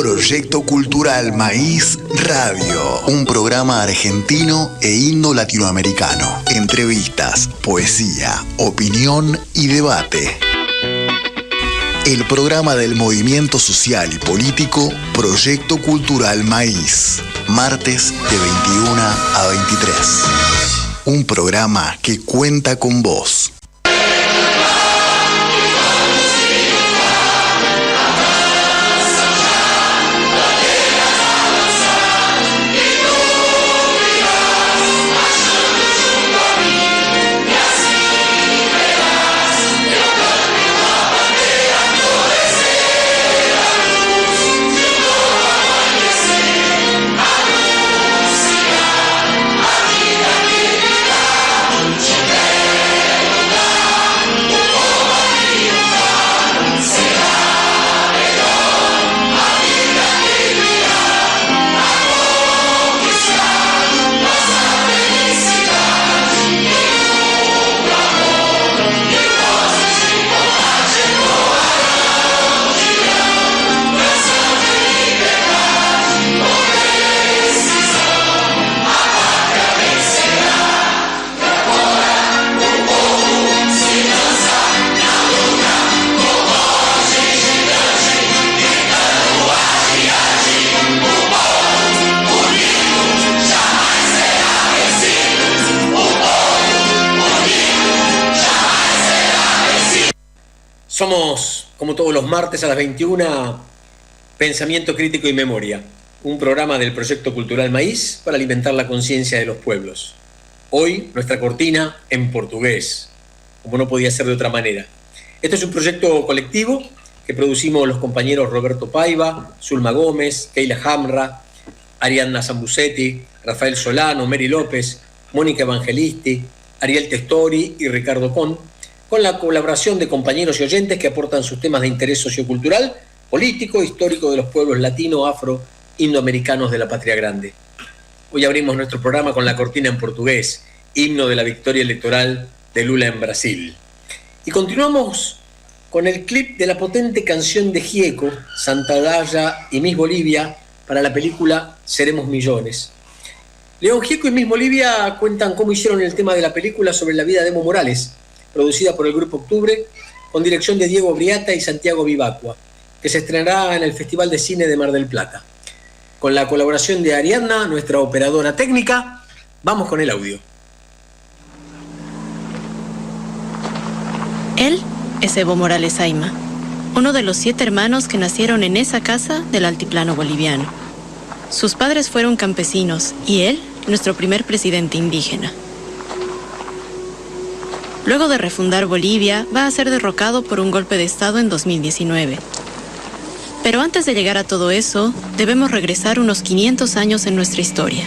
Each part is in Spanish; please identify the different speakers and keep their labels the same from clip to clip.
Speaker 1: Proyecto Cultural Maíz Radio, un programa argentino e indo-latinoamericano. Entrevistas, poesía, opinión y debate. El programa del movimiento social y político Proyecto Cultural Maíz. Martes de 21 a 23. Un programa que cuenta con vos.
Speaker 2: Somos, como todos los martes a las 21, Pensamiento Crítico y Memoria, un programa del Proyecto Cultural Maíz para alimentar la conciencia de los pueblos. Hoy, nuestra cortina en portugués, como no podía ser de otra manera. Este es un proyecto colectivo que producimos los compañeros Roberto Paiva, Zulma Gómez, Keila Hamra, Ariadna Zambucetti, Rafael Solano, Mary López, Mónica Evangelisti, Ariel Testori y Ricardo Con, con la colaboración de compañeros y oyentes que aportan sus temas de interés sociocultural, político, histórico de los pueblos latino, afro, indoamericanos de la patria grande. Hoy abrimos nuestro programa con la cortina en portugués, himno de la victoria electoral de Lula en Brasil. Y continuamos con el clip de la potente canción de Gieco, Santa Olalla y Miss Bolivia para la película Seremos Millones. León Gieco y Miss Bolivia cuentan cómo hicieron el tema de la película sobre la vida de Evo Morales, producida por el Grupo Octubre, con dirección de Diego Briata y Santiago Vivacqua, que se estrenará en el Festival de Cine de Mar del Plata. Con la colaboración de Ariadna, nuestra operadora técnica, vamos con el audio.
Speaker 3: Él es Evo Morales Ayma, uno de los 7 hermanos que nacieron en esa casa del altiplano boliviano. Sus padres fueron campesinos y él, nuestro primer presidente indígena. Luego de refundar Bolivia, va a ser derrocado por un golpe de Estado en 2019. Pero antes de llegar a todo eso, debemos regresar unos 500 años en nuestra historia.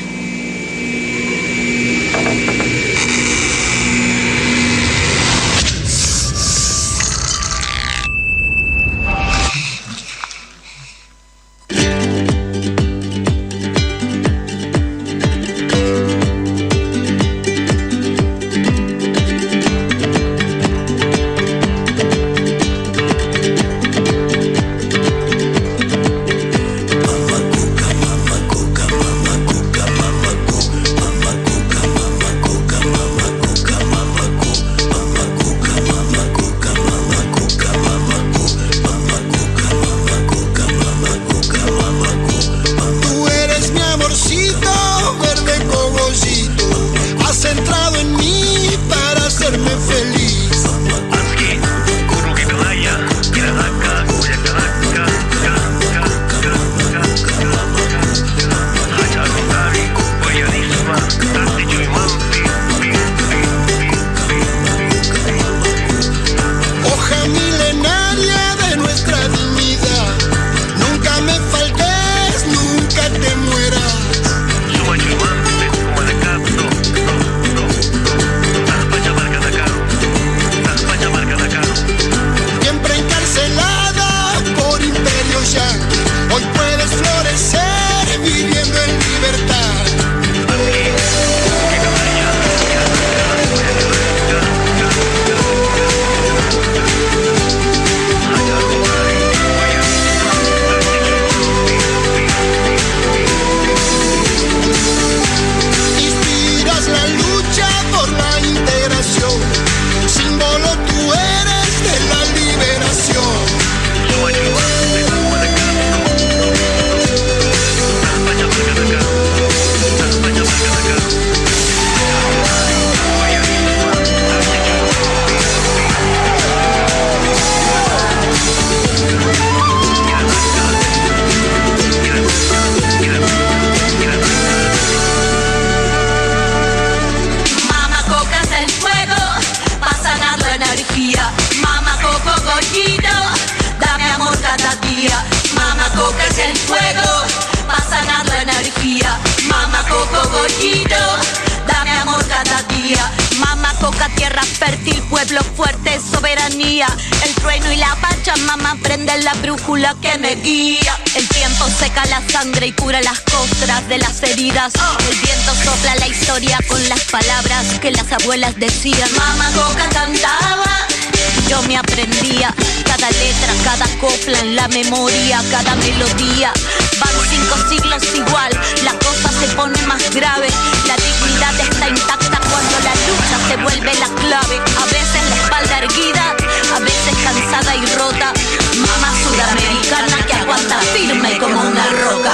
Speaker 4: el fuego, va sanando energía. Mamá Coco Gollito, dame amor cada día. Mamá Coca, tierra fértil, pueblo fuerte, soberanía. El trueno y la Pachamama prenden la brújula que me guía. El tiempo seca la sangre y cura las costras de las heridas. El viento sopla la historia con las palabras que las abuelas decían. Mamá Coca cantaba, yo me aprendía cada letra, cada copla en la memoria, cada melodía. Van 5 siglos igual, la cosa se pone más grave. La dignidad está intacta cuando la lucha se vuelve la clave. A veces la espalda erguida, a veces cansada y rota. Mamá sudamericana que aguanta firme como una roca.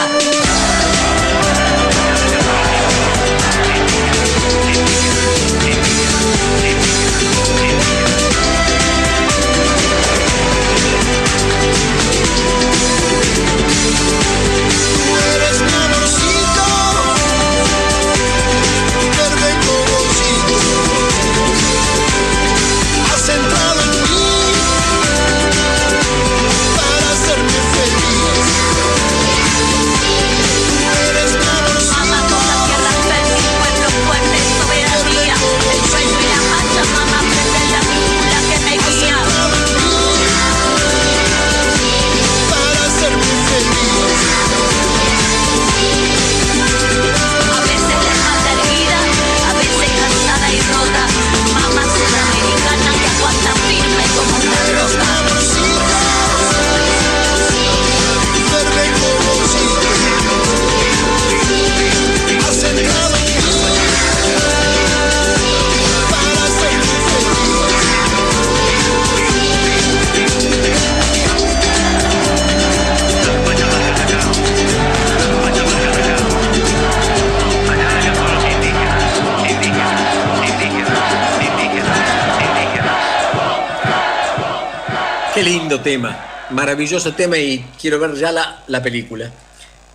Speaker 2: Qué lindo tema, maravilloso tema, y quiero ver ya la película.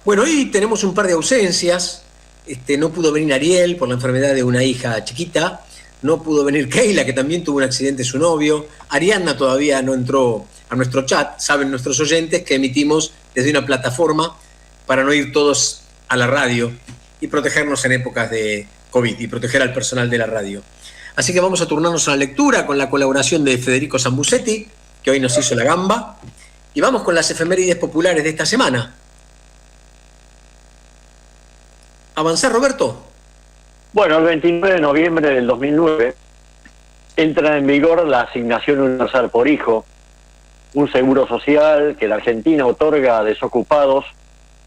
Speaker 2: Bueno, hoy tenemos un par de ausencias. No pudo venir Ariel por la enfermedad de una hija chiquita. No pudo venir Keila, que también tuvo un accidente su novio. Ariadna todavía no entró a nuestro chat. Saben nuestros oyentes que emitimos desde una plataforma para no ir todos a la radio y protegernos en épocas de COVID y proteger al personal de la radio. Así que vamos a turnarnos a la lectura con la colaboración de Federico Sambucetti, que hoy nos hizo la gamba, y vamos con las efemérides populares de esta semana. ¿Avanzar, Roberto?
Speaker 5: Bueno, el 29 de noviembre del 2009 entra en vigor la asignación universal por hijo, un seguro social que la Argentina otorga a desocupados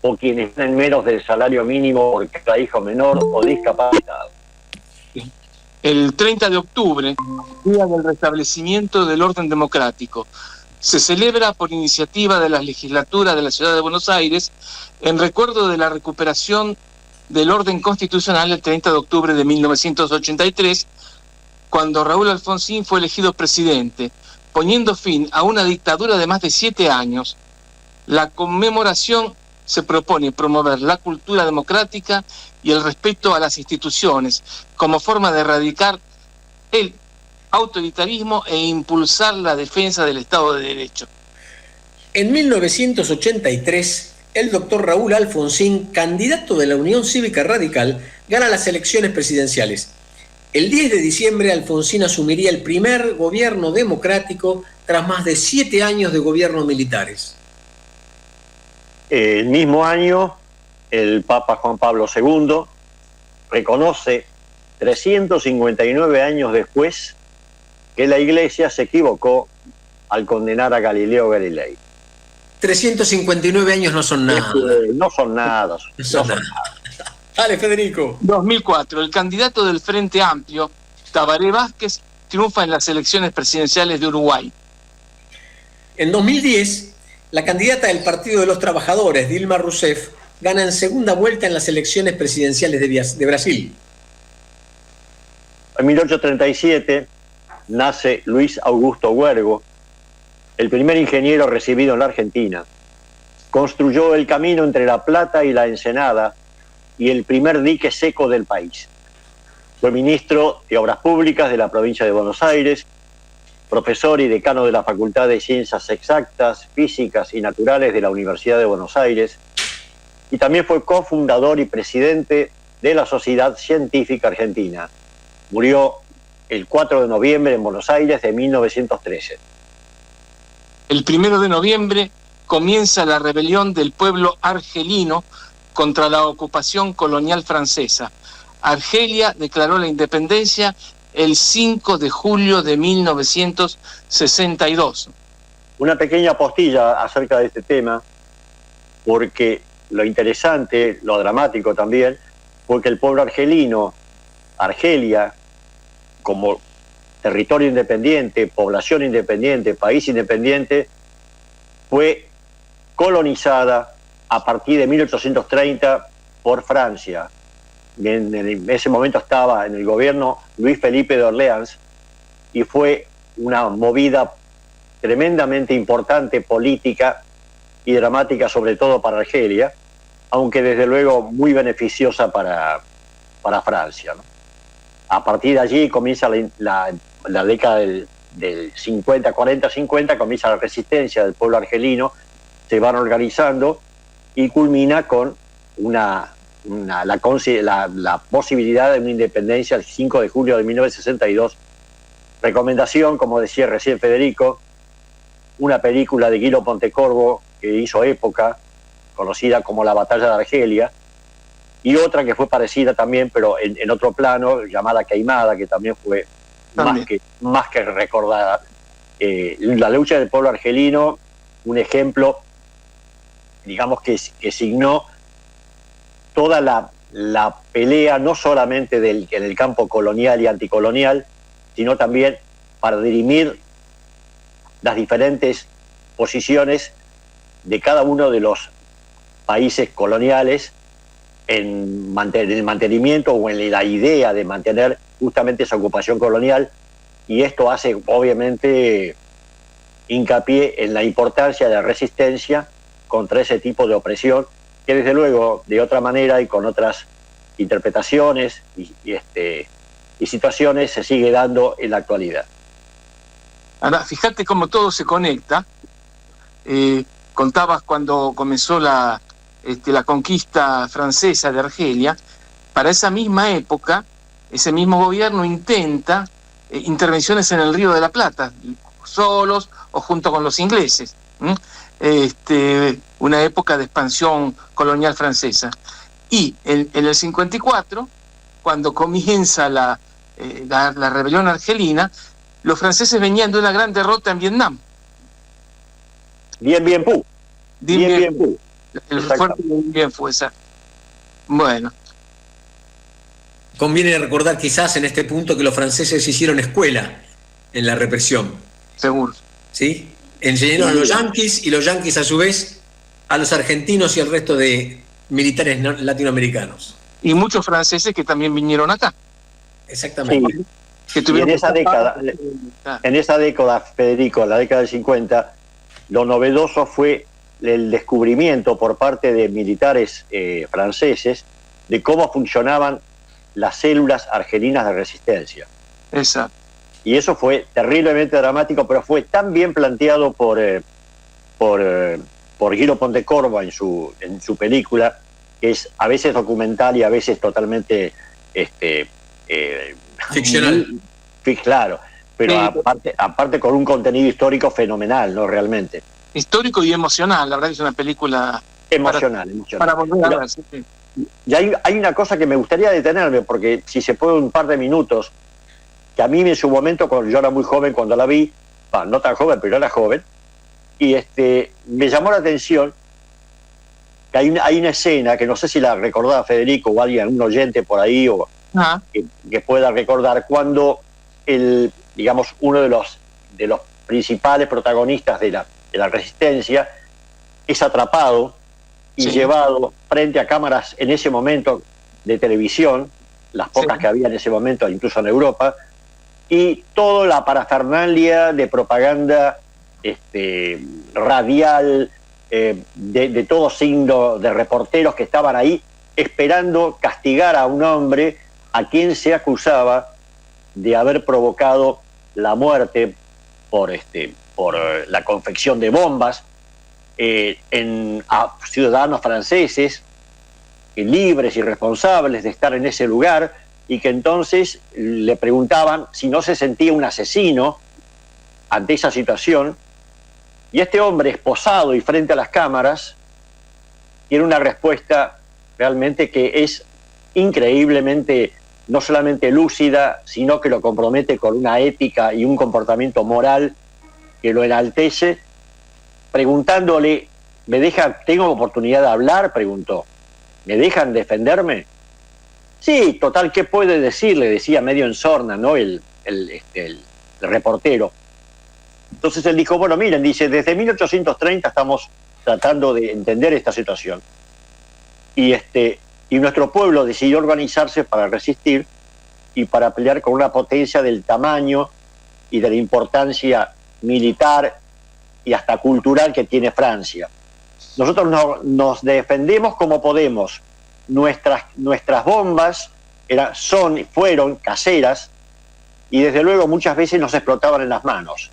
Speaker 5: o quienes tienen menos del salario mínimo por cada hijo menor o discapacitado.
Speaker 6: El 30 de octubre, Día del Restablecimiento del Orden Democrático, se celebra por iniciativa de la legislatura de la Ciudad de Buenos Aires en recuerdo de la recuperación del orden constitucional el 30 de octubre de 1983, cuando Raúl Alfonsín fue elegido presidente, poniendo fin a una dictadura de más de 7 años. La conmemoración se propone promover la cultura democrática y el respeto a las instituciones como forma de erradicar el autoritarismo e impulsar la defensa del Estado de Derecho.
Speaker 2: En 1983, el doctor Raúl Alfonsín, candidato de la Unión Cívica Radical, gana las elecciones presidenciales. El 10 de diciembre, Alfonsín asumiría el primer gobierno democrático tras más de 7 años de gobierno militares.
Speaker 5: El mismo año, el Papa Juan Pablo II reconoce 359 años después que la Iglesia se equivocó al condenar a Galileo Galilei.
Speaker 2: 359 años no son nada.
Speaker 5: No son nada.
Speaker 2: No son nada. Dale, Federico.
Speaker 6: 2004, el candidato del Frente Amplio, Tabaré Vázquez, triunfa en las elecciones presidenciales de Uruguay.
Speaker 2: En 2010, la candidata del Partido de los Trabajadores, Dilma Rousseff, gana en segunda vuelta en las elecciones presidenciales de Brasil.
Speaker 5: En 1837 nace Luis Augusto Huergo, el primer ingeniero recibido en la Argentina. Construyó el camino entre La Plata y la Ensenada y el primer dique seco del país. Fue ministro de Obras Públicas de la provincia de Buenos Aires profesor y decano de la Facultad de Ciencias Exactas, Físicas y Naturales de la Universidad de Buenos Aires, y también fue cofundador y presidente de la Sociedad Científica Argentina. Murió el 4 de noviembre en Buenos Aires de 1913.
Speaker 6: El 1 de noviembre comienza la rebelión del pueblo argelino contra la ocupación colonial francesa. Argelia declaró la independencia el 5 de julio de 1962.
Speaker 5: Una pequeña postilla acerca de este tema, porque lo interesante, lo dramático también, fue que el pueblo argelino, Argelia, como territorio independiente, población independiente, país independiente, fue colonizada a partir de 1830 por Francia. En ese momento estaba en el gobierno Luis Felipe de Orleans y fue una movida tremendamente importante, política y dramática, sobre todo para Argelia, aunque desde luego muy beneficiosa para Francia, ¿no? A partir de allí comienza la década del 50, 40-50, comienza la resistencia del pueblo argelino, se van organizando y culmina con la posibilidad de una independencia el 5 de julio de 1962. Recomendación, como decía recién Federico, una película de Guido Pontecorvo que hizo época, conocida como La Batalla de Argelia, y otra que fue parecida también, pero en otro plano, llamada Queimada, que también fue más que recordada. La lucha del pueblo argelino, un ejemplo, digamos, que signó toda la pelea, no solamente en el campo colonial y anticolonial, sino también para dirimir las diferentes posiciones de cada uno de los países coloniales en el mantenimiento o en la idea de mantener justamente esa ocupación colonial, y esto hace obviamente hincapié en la importancia de la resistencia contra ese tipo de opresión, que desde luego de otra manera y con otras interpretaciones y situaciones se sigue dando en la actualidad.
Speaker 6: Ahora, fíjate cómo todo se conecta. Contabas cuando comenzó la conquista francesa de Argelia. Para esa misma época, ese mismo gobierno intenta intervenciones en el Río de la Plata, solos o junto con los ingleses. Una época de expansión colonial francesa. Y en el 54, cuando comienza la rebelión argelina, los franceses venían de una gran derrota en Vietnam.
Speaker 5: Bien Phu.
Speaker 6: El fuerte de Bien Phu, exacto. Bueno.
Speaker 2: Conviene recordar quizás en este punto que los franceses hicieron escuela en la represión.
Speaker 6: Seguro.
Speaker 2: ¿Sí? Enseñaron a los yanquis, y los yanquis a su vez a los argentinos y al resto de militares latinoamericanos.
Speaker 6: Y muchos franceses que también vinieron acá.
Speaker 2: Exactamente.
Speaker 5: Sí. Y en esa década, Federico, en la década del 50, lo novedoso fue el descubrimiento por parte de militares franceses de cómo funcionaban las células argelinas de resistencia.
Speaker 6: Exacto.
Speaker 5: Y eso fue terriblemente dramático, pero fue tan bien planteado por Guido Pontecorvo en su película, que es a veces documental y a veces totalmente
Speaker 2: ficcional.
Speaker 5: Claro, pero aparte con un contenido histórico fenomenal, ¿no? Realmente.
Speaker 6: Histórico y emocional, la verdad que es una película
Speaker 5: emocional.
Speaker 6: Para volver a ver. Sí.
Speaker 5: Y hay una cosa que me gustaría detenerme, porque si se puede un par de minutos, que a mí en su momento, cuando yo era muy joven, cuando la vi, no tan joven, pero era joven, y me llamó la atención que hay una escena, que no sé si la recordaba Federico o alguien, un oyente por ahí, o que pueda recordar, cuando uno de los principales protagonistas de la resistencia es atrapado y llevado frente a cámaras en ese momento de televisión, las pocas que había en ese momento, incluso en Europa, y toda la parafernalia de propaganda radial, de todo signo, de reporteros que estaban ahí esperando castigar a un hombre a quien se acusaba de haber provocado la muerte por la confección de bombas a ciudadanos franceses libres y responsables de estar en ese lugar, y que entonces le preguntaban si no se sentía un asesino ante esa situación, y este hombre esposado y frente a las cámaras tiene una respuesta realmente que es increíblemente no solamente lúcida, sino que lo compromete con una ética y un comportamiento moral que lo enaltece, preguntándole, ¿tengo oportunidad de hablar?, preguntó. ¿Me dejan defenderme? Sí, total, ¿qué puede decir?, le decía medio en sorna, ¿no?, el reportero. Entonces él dijo, bueno, miren, dice, desde 1830 estamos tratando de entender esta situación. Y nuestro pueblo decidió organizarse para resistir y para pelear con una potencia del tamaño y de la importancia militar y hasta cultural que tiene Francia. Nosotros nos defendemos como podemos. Nuestras bombas fueron caseras y desde luego muchas veces nos explotaban en las manos.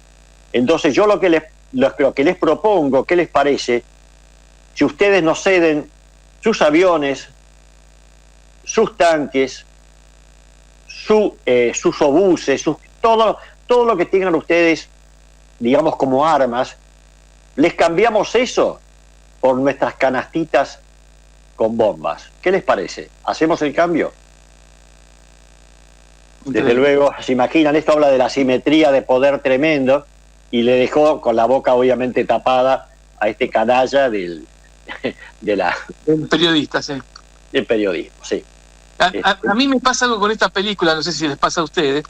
Speaker 5: Entonces yo lo que les propongo, ¿qué les parece? Si ustedes nos ceden sus aviones, sus tanques, sus obuses, todo lo que tengan ustedes, digamos, como armas, les cambiamos eso por nuestras canastitas con bombas. ¿Qué les parece? ¿Hacemos el cambio? Desde luego, se imaginan, esto habla de la asimetría de poder tremendo, y le dejó con la boca obviamente tapada a este canalla del
Speaker 6: periodista, sí.
Speaker 5: Del periodismo, sí.
Speaker 6: A mí me pasa algo con esta película, no sé si les pasa a ustedes,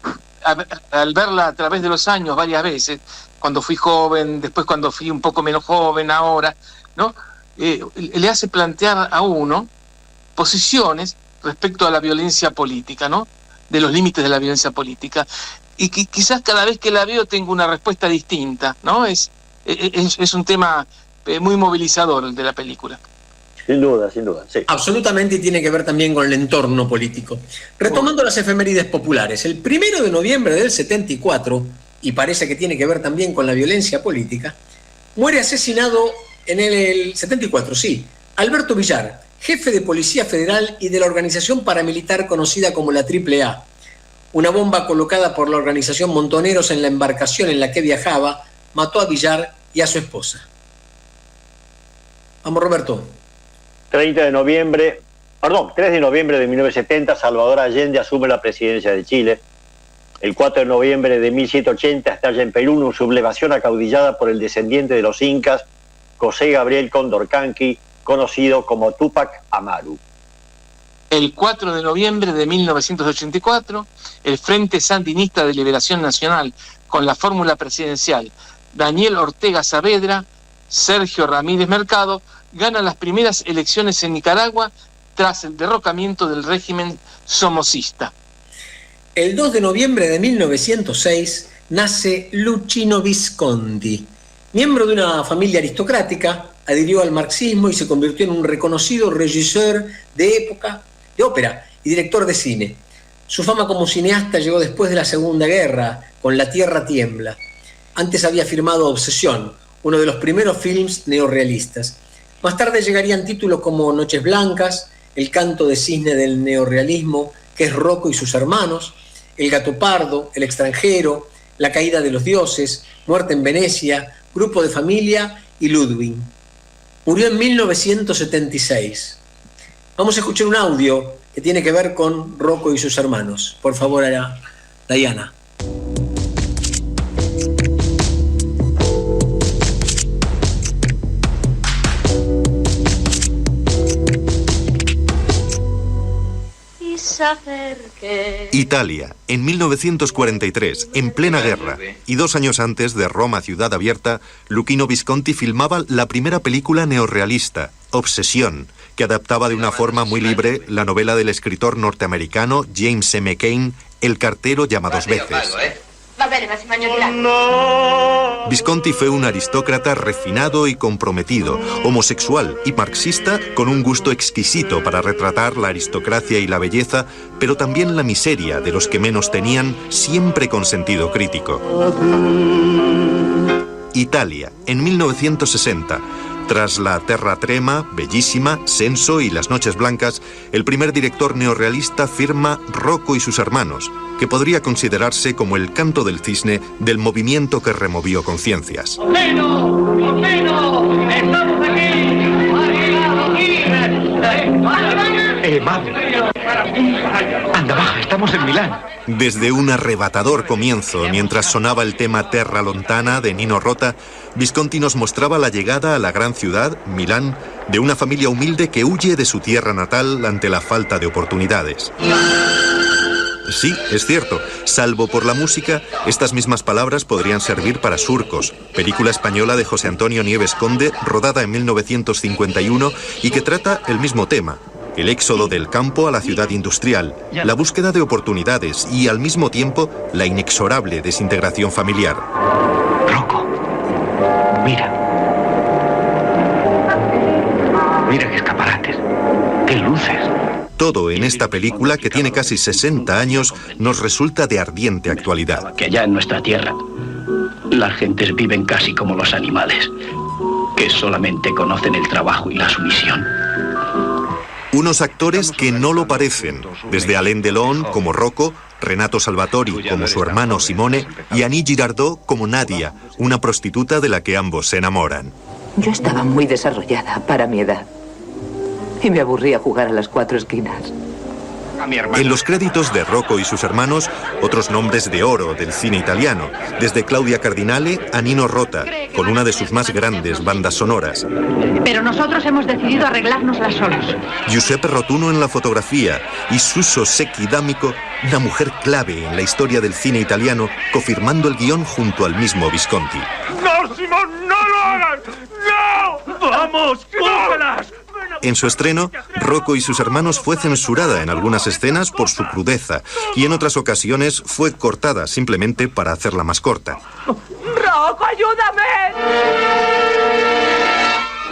Speaker 6: al verla a través de los años varias veces, cuando fui joven, después cuando fui un poco menos joven, ahora, ¿no? Le hace plantear a uno posiciones respecto a la violencia política, ¿no?, de los límites de la violencia política, y que quizás cada vez que la veo tengo una respuesta distinta, ¿no? Es un tema muy movilizador el de la película.
Speaker 5: Sin duda, sí.
Speaker 2: Absolutamente, y tiene que ver también con el entorno político. Retomando las efemérides populares, el 1 de noviembre del 74, y parece que tiene que ver también con la violencia política, muere asesinado en el 74, sí, Alberto Villar, jefe de Policía Federal y de la organización paramilitar conocida como la AAA. Una bomba colocada por la organización Montoneros en la embarcación en la que viajaba mató a Villar y a su esposa. Vamos, Roberto.
Speaker 5: 3 de noviembre de 1970, Salvador Allende asume la presidencia de Chile. El 4 de noviembre de 1780 estalla en Perú una sublevación acaudillada por el descendiente de los incas, José Gabriel Condorcanqui, conocido como Túpac Amaru.
Speaker 6: El 4 de noviembre de 1984, el Frente Sandinista de Liberación Nacional, con la fórmula presidencial Daniel Ortega Saavedra, Sergio Ramírez Mercado, gana las primeras elecciones en Nicaragua tras el derrocamiento del régimen somocista.
Speaker 2: El 2 de noviembre de 1906 nace Luchino Visconti. Miembro de una familia aristocrática, adhirió al marxismo y se convirtió en un reconocido regisseur de ópera y director de cine. Su fama como cineasta llegó después de la Segunda Guerra, con La Tierra Tiembla. Antes había firmado Obsesión, uno de los primeros films neorrealistas. Más tarde llegarían títulos como Noches Blancas, El canto de cisne del neorrealismo, que es Rocco y sus hermanos, El gato pardo, El extranjero, La caída de los dioses, Muerte en Venecia, Grupo de familia y Ludwig. Murió en 1976. Vamos a escuchar un audio que tiene que ver con Rocco y sus hermanos. Por favor, Diana.
Speaker 7: Italia, en 1943, en plena guerra, y 2 años antes de Roma Ciudad Abierta, Luchino Visconti filmaba la primera película neorrealista, Obsesión, que adaptaba de una forma muy libre la novela del escritor norteamericano James M. Cain, El cartero llama 2 veces. Visconti fue un aristócrata refinado y comprometido, homosexual y marxista, con un gusto exquisito para retratar la aristocracia y la belleza, pero también la miseria de los que menos tenían, siempre con sentido crítico. Italia, en 1960. Tras La Terra Trema, Bellísima, Senso y Las Noches Blancas, el primer director neorrealista firma Rocco y sus hermanos, que podría considerarse como el canto del cisne del movimiento que removió conciencias.
Speaker 8: Anda, baja, estamos en Milán.
Speaker 7: Desde un arrebatador comienzo, mientras sonaba el tema Terra Lontana de Nino Rota, Visconti nos mostraba la llegada a la gran ciudad, Milán, de una familia humilde que huye de su tierra natal ante la falta de oportunidades. Sí, es cierto, salvo por la música, estas mismas palabras podrían servir para Surcos, película española de José Antonio Nieves Conde, rodada en 1951 y que trata el mismo tema. El éxodo del campo a la ciudad industrial, la búsqueda de oportunidades y, al mismo tiempo, la inexorable desintegración familiar.
Speaker 8: Rocco, mira. Mira qué escaparates, qué luces.
Speaker 7: Todo en esta película, que tiene casi 60 años, nos resulta de ardiente actualidad.
Speaker 8: Que allá en nuestra tierra, las gentes viven casi como los animales, que solamente conocen el trabajo y la sumisión.
Speaker 7: Unos actores que no lo parecen, desde Alain Delon como Rocco, Renato Salvatori como su hermano Simone y Annie Girardot como Nadia, una prostituta de la que ambos se enamoran.
Speaker 9: Yo estaba muy desarrollada para mi edad y me aburría jugar a las 4 esquinas.
Speaker 7: En los créditos de Rocco y sus hermanos, otros nombres de oro del cine italiano, desde Claudia Cardinale a Nino Rota, con una de sus más grandes bandas sonoras.
Speaker 10: Pero nosotros hemos decidido arreglárnoslas solos.
Speaker 7: Giuseppe Rotuno en la fotografía y Suso Secchi D'Amico, una mujer clave en la historia del cine italiano, cofirmando el guión junto al mismo Visconti.
Speaker 11: ¡No, Simón, no lo hagas! ¡No! ¡Vamos, cógelas!
Speaker 7: En su estreno, Rocco y sus hermanos fue censurada en algunas escenas por su crudeza y en otras ocasiones fue cortada simplemente para hacerla más corta.
Speaker 10: ¡Rocco, ayúdame!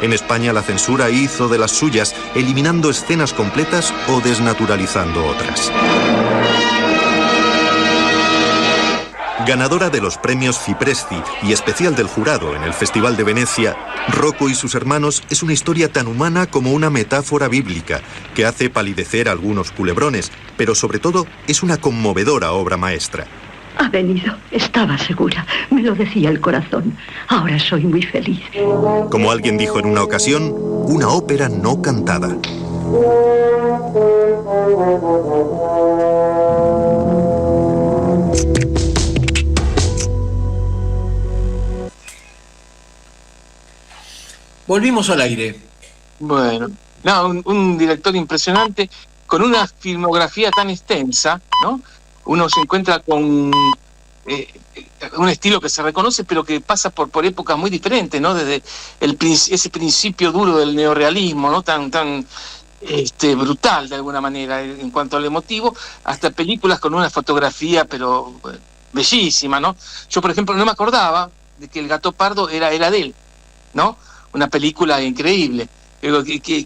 Speaker 7: En España la censura hizo de las suyas, eliminando escenas completas o desnaturalizando otras. Ganadora de los premios Fipresci y especial del jurado en el Festival de Venecia, Rocco y sus hermanos es una historia tan humana como una metáfora bíblica que hace palidecer a algunos culebrones, pero sobre todo es una conmovedora obra maestra.
Speaker 10: Ha venido, estaba segura, me lo decía el corazón. Ahora soy muy feliz.
Speaker 7: Como alguien dijo en una ocasión, una ópera no cantada.
Speaker 2: Volvimos al aire.
Speaker 6: Bueno, no, un director impresionante, con una filmografía tan extensa, ¿no? Uno se encuentra con un estilo que se reconoce, pero que pasa por épocas muy diferentes, ¿no? Desde ese principio duro del neorrealismo, ¿no? Tan brutal de alguna manera en cuanto al emotivo, hasta películas con una fotografía, pero bellísima, ¿no? Yo, por ejemplo, no me acordaba de que El Gato Pardo era de él, ¿no? Una película increíble.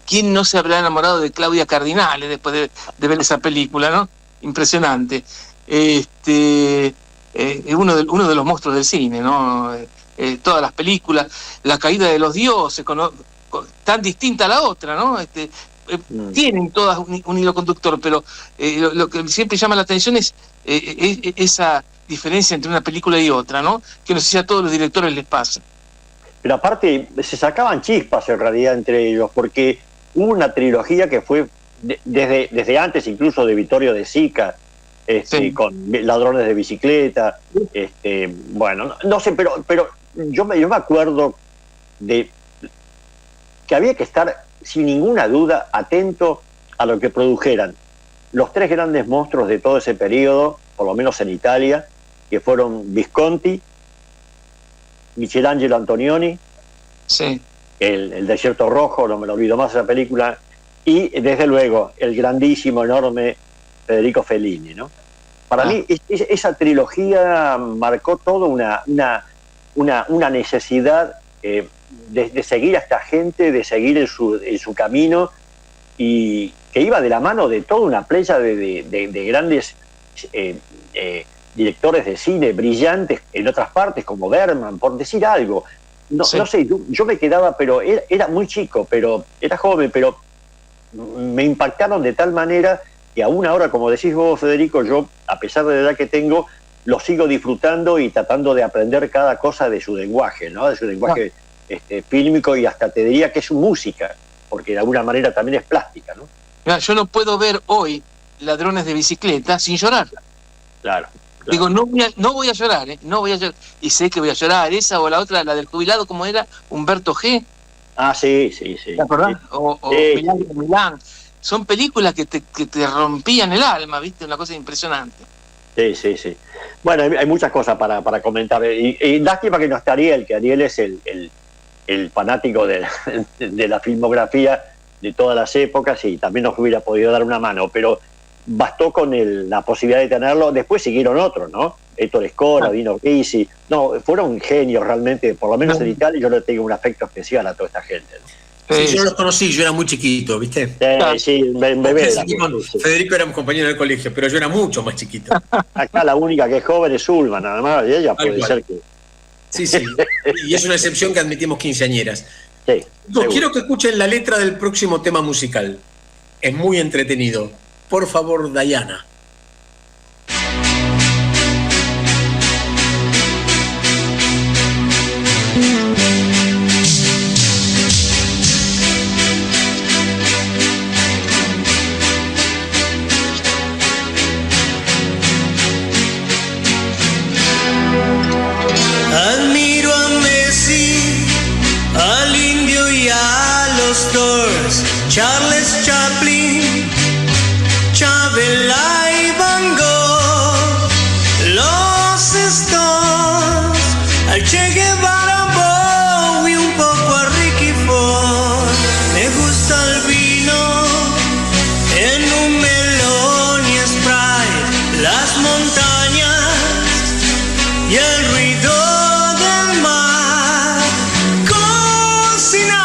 Speaker 6: ¿Quién no se habrá enamorado de Claudia Cardinale después de ver esa película, ¿no? Impresionante. Uno de los monstruos del cine, ¿no? Todas las películas, La caída de los dioses, tan distinta a la otra, ¿no? Tienen todas un hilo conductor, pero lo que siempre llama la atención es esa diferencia entre una película y otra, ¿no? Que no sé si a todos los directores les pasa.
Speaker 5: Pero aparte se sacaban chispas en realidad entre ellos, porque hubo una trilogía que fue desde antes incluso de Vittorio De Sica, sí, con Ladrones de Bicicleta, bueno, no sé, pero yo me acuerdo de que había que estar sin ninguna duda atento a lo que produjeran los tres grandes monstruos de todo ese periodo, por lo menos en Italia, que fueron Visconti, Michelangelo Antonioni,
Speaker 6: sí,
Speaker 5: el Desierto Rojo, no me lo olvido más esa película, y desde luego el grandísimo, enorme Federico Fellini, ¿no? Para mí esa trilogía marcó todo una necesidad de seguir a esta gente, de seguir en su camino, y que iba de la mano de toda una playa de grandes directores de cine brillantes en otras partes, como Bergman, por decir algo. No sé, yo me quedaba, pero era muy chico, pero era joven, pero me impactaron de tal manera que aún ahora, como decís vos, Federico, yo, a pesar de la edad que tengo, lo sigo disfrutando y tratando de aprender cada cosa de su lenguaje, ¿no? De su lenguaje fílmico, y hasta te diría que es música, porque de alguna manera también es plástica, ¿no?
Speaker 6: Mira, yo no puedo ver hoy Ladrones de Bicicleta sin llorar.
Speaker 5: Claro.
Speaker 6: Digo, no voy a llorar, no voy a llorar. Y sé que voy a llorar. Esa o la otra, la del jubilado, ¿cómo era? Humberto G.
Speaker 5: Ah, sí.
Speaker 6: ¿Te acordás? O Milán. Son películas que te rompían el alma, ¿viste? Una cosa impresionante.
Speaker 5: Sí. Bueno, hay muchas cosas para comentar. Y lástima que no está Ariel, que Ariel es el fanático de la filmografía de todas las épocas, y también nos hubiera podido dar una mano, pero bastó con la posibilidad de tenerlo. Después siguieron otros, ¿no? Héctor Escola, Dino Risi. No, fueron genios realmente, por lo menos en Italia. Yo le tengo un afecto especial a toda esta gente, ¿no?
Speaker 2: Sí, yo los conocí, yo era muy chiquito, ¿viste?
Speaker 5: Sí, bebé.
Speaker 2: Federico éramos compañeros del colegio, pero yo era mucho más chiquito.
Speaker 5: Acá la única que es joven es Zulma, nada más, y ella puede ser que...
Speaker 2: Sí, y es una excepción que admitimos quinceañeras.
Speaker 5: Sí,
Speaker 2: quiero que escuchen la letra del próximo tema musical. Es muy entretenido. Por favor, Diana.
Speaker 12: Admiro a Messi, al Indio y a los Doors, Charles Chaplin, Chavela y Van Gogh, los Stones, al Che Guevara, Bowie, un poco a Ricky Ford. Me gusta el vino en un melón y Sprite, las montañas y el ruido del mar, cocinar,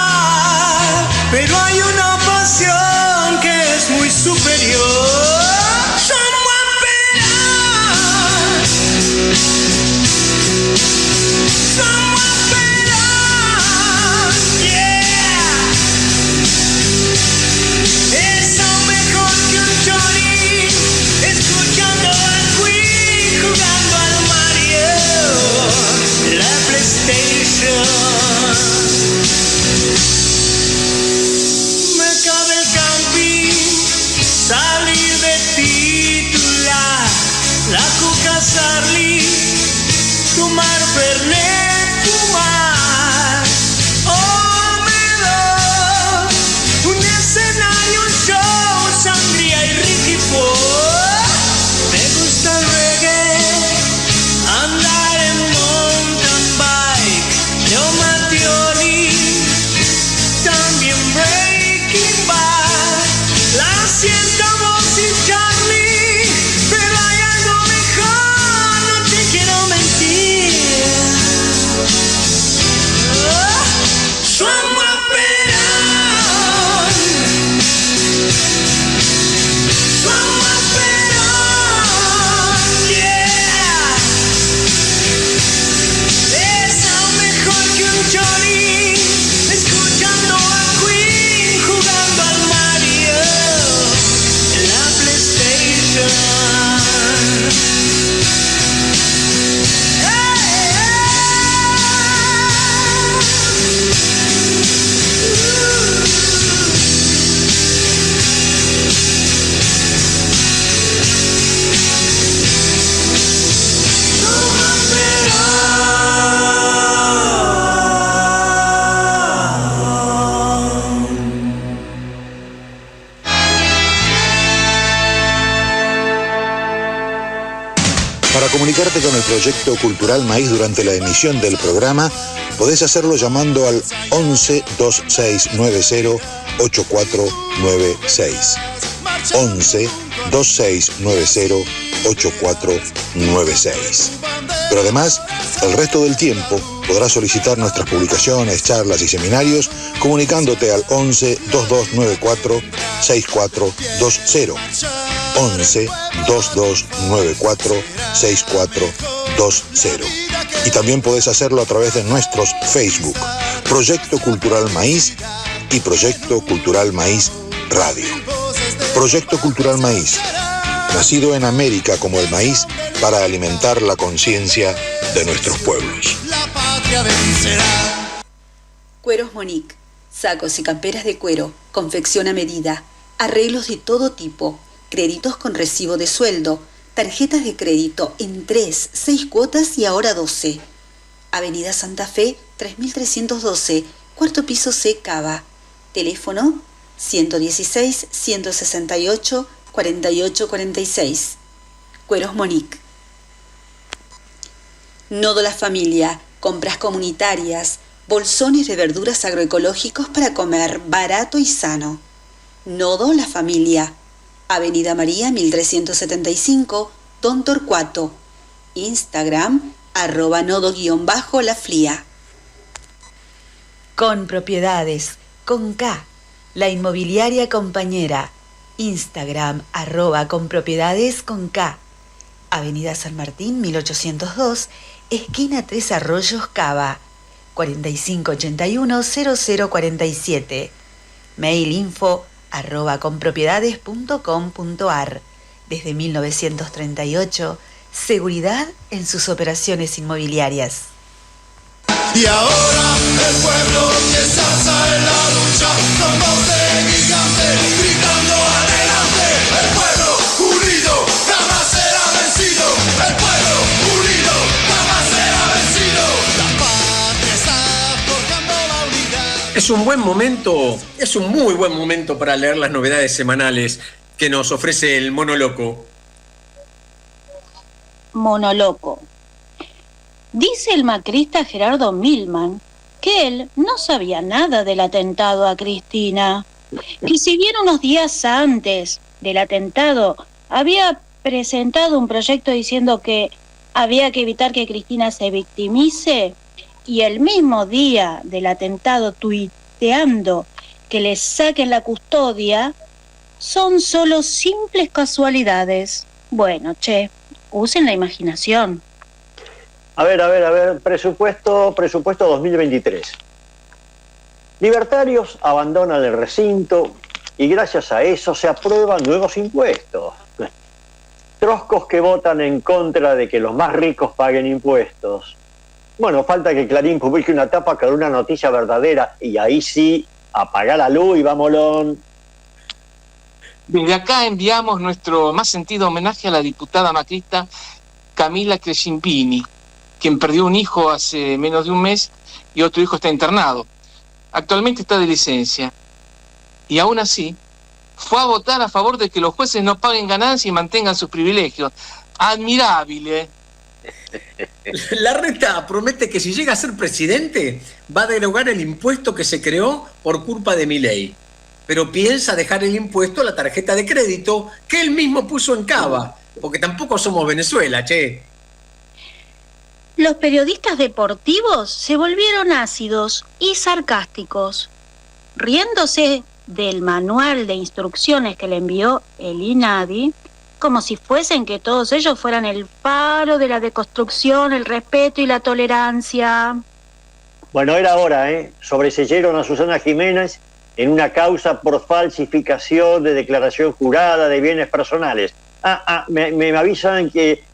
Speaker 12: pero hay una pasión que es muy superior. Me cabe el camping, salir de titular, la Cuca Sarli, tomar Fernet, fumar, Olmedo, un escenario, un show, sangría y Ricky Ford. Me gusta el reggae, andar en mountain bike, Leo Mattioli, también Breaking Bad, la sienta vos y Charlie, pero hay algo mejor, no te quiero mentir. Somos Perón, somos Perón, yeah. Es aún mejor que un Johnny, escuchando a Queen, jugando al Mario en la PlayStation.
Speaker 13: Para comunicarte con el proyecto Cultural Maíz durante la emisión del programa, podés hacerlo llamando al 11 2690 8496. 11 2690 8496. Pero además, el resto del tiempo podrás solicitar nuestras publicaciones, charlas y seminarios comunicándote al 11 2294 6420. 11 2294 6420. Y también podés hacerlo a través de nuestros Facebook, Proyecto Cultural Maíz y Proyecto Cultural Maíz Radio. Proyecto Cultural Maíz, nacido en América como el maíz para alimentar la conciencia de nuestros pueblos.
Speaker 14: Cueros Monique, sacos y camperas de cuero, confección a medida, arreglos de todo tipo, créditos con recibo de sueldo, tarjetas de crédito en 3, 6 cuotas y ahora 12. Avenida Santa Fe, 3312, cuarto piso C, Cava. Teléfono 116-168-4846. Cueros Monique. Nodo La Familia, compras comunitarias, bolsones de verduras agroecológicos para comer barato y sano. Nodo La Familia, Avenida María 1375, Don Torcuato. Instagram, @nodo_laflia. Con Propiedades, con K, la inmobiliaria compañera. Instagram, @conpropiedades con K. Avenida San Martín 1802, esquina 3 Arroyos, Cava. 4581-0047. Mail info @conpropiedades.com.ar. Desde 1938, seguridad en sus operaciones inmobiliarias.
Speaker 12: Y ahora el pueblo empieza en la lucha, con voz de gigante, gritando adelante. El pueblo unido jamás será vencido. El pueblo unido jamás será vencido. La patria está forjando la unidad.
Speaker 2: Es un muy buen momento para leer las novedades semanales que nos ofrece el Mono Loco.
Speaker 15: Mono Loco. Dice el macrista Gerardo Milman que él no sabía nada del atentado a Cristina, que si bien unos días antes del atentado había presentado un proyecto diciendo que había que evitar que Cristina se victimice, y el mismo día del atentado tuiteando que le saquen la custodia, son solo simples casualidades. Bueno, usen la imaginación.
Speaker 5: A ver, presupuesto 2023. Libertarios abandonan el recinto y gracias a eso se aprueban nuevos impuestos. Troscos que votan en contra de que los más ricos paguen impuestos. Bueno, falta que Clarín publique una tapa con una noticia verdadera y ahí sí, apagar la luz y vámonos.
Speaker 6: Desde acá enviamos nuestro más sentido homenaje a la diputada macrista Camila Crescimpini, quien perdió un hijo hace menos de un mes y otro hijo está internado. Actualmente está de licencia. Y aún así, fue a votar a favor de que los jueces no paguen ganancias y mantengan sus privilegios. Admirable.
Speaker 2: Larreta promete que si llega a ser presidente va a derogar el impuesto que se creó por culpa de Milei, pero piensa dejar el impuesto a la tarjeta de crédito que él mismo puso en Cava, porque tampoco somos Venezuela,
Speaker 15: Los periodistas deportivos se volvieron ácidos y sarcásticos, riéndose del manual de instrucciones que le envió el INADI, como si fuesen que todos ellos fueran el faro de la deconstrucción, el respeto y la tolerancia.
Speaker 5: Bueno, era hora, Sobreseyeron a Susana Jiménez en una causa por falsificación de declaración jurada de bienes personales. Me avisan que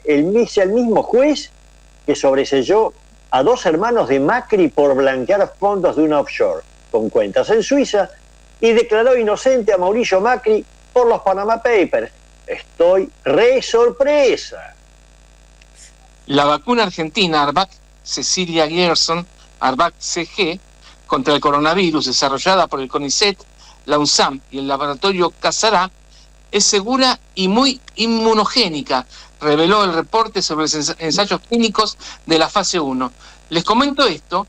Speaker 5: el mismo juez que sobreseyó a 2 hermanos de Macri por blanquear fondos de una offshore con cuentas en Suiza y declaró inocente a Mauricio Macri por los Panama Papers. Estoy re sorpresa.
Speaker 6: La vacuna argentina Arvac Cecilia Gerson, Arvac CG, contra el coronavirus, desarrollada por el CONICET, la UNSAM y el laboratorio Casará, es segura y muy inmunogénica, reveló el reporte sobre los ensayos clínicos de la fase 1. Les comento esto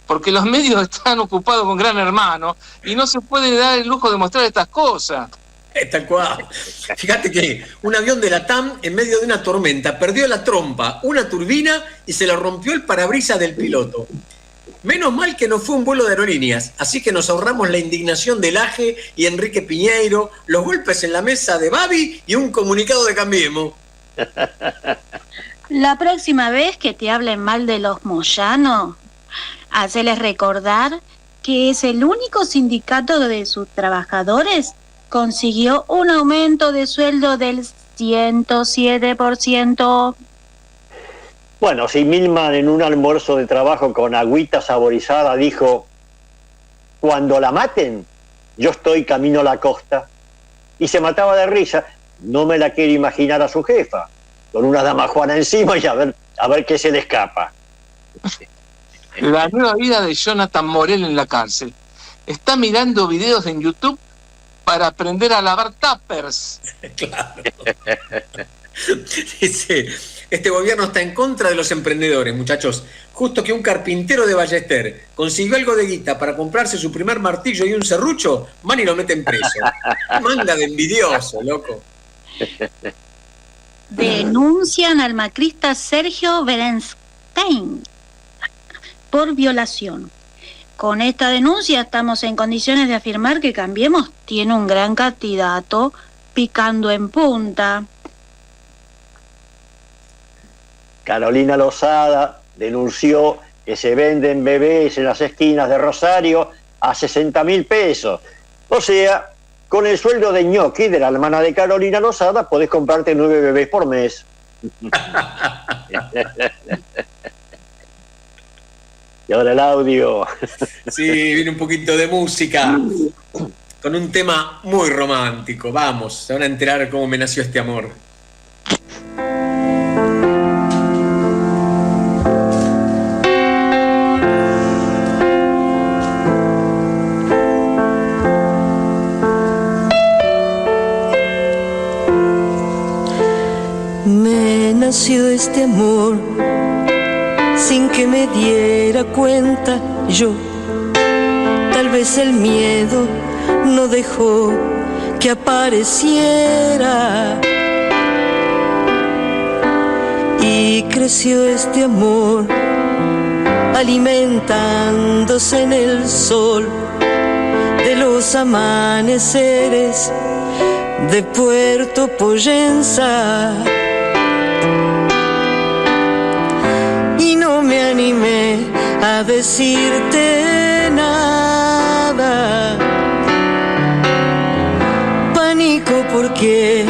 Speaker 6: porque los medios están ocupados con Gran Hermano y no se puede dar el lujo de mostrar estas cosas.
Speaker 2: Tal cual. Fíjate que un avión de la TAM en medio de una tormenta perdió la trompa, una turbina y se le rompió el parabrisas del piloto. Menos mal que no fue un vuelo de aerolíneas, así que nos ahorramos la indignación de Laje y Enrique Piñeiro, los golpes en la mesa de Babi y un comunicado de Cambiemos.
Speaker 15: La próxima vez que te hablen mal de los Moyano, haceles recordar que es el único sindicato de sus trabajadores consiguió un aumento de sueldo del 107%.
Speaker 5: Bueno, si Milman en un almuerzo de trabajo con agüita saborizada dijo: cuando la maten, yo estoy camino a la costa, y se mataba de risa, no me la quiero imaginar a su jefa, con una dama Juana encima y a ver qué se le escapa.
Speaker 6: La nueva vida de Jonathan Morel en la cárcel. Está mirando videos en YouTube para aprender a lavar tuppers.
Speaker 2: Claro. Dice, este gobierno está en contra de los emprendedores, muchachos. Justo que un carpintero de Ballester consiguió algo de guita para comprarse su primer martillo y un serrucho, van y lo meten preso. Manda de envidioso, loco.
Speaker 15: Denuncian al macrista Sergio Berenstein por violación. Con esta denuncia estamos en condiciones de afirmar que Cambiemos tiene un gran candidato picando en punta.
Speaker 5: Carolina Lozada denunció que se venden bebés en las esquinas de Rosario a 60.000 pesos. O sea, con el sueldo de ñoqui de la hermana de Carolina Lozada podés comprarte 9 bebés por mes. Y ahora el audio.
Speaker 2: Sí, viene un poquito de música con un tema muy romántico. Vamos, se van a enterar cómo me nació este amor.
Speaker 16: Me nació este amor sin que me diera cuenta yo. Tal vez el miedo no dejó que apareciera. Y creció este amor alimentándose en el sol de los amaneceres de Puerto Poyensa. Me animé a decirte nada, pánico porque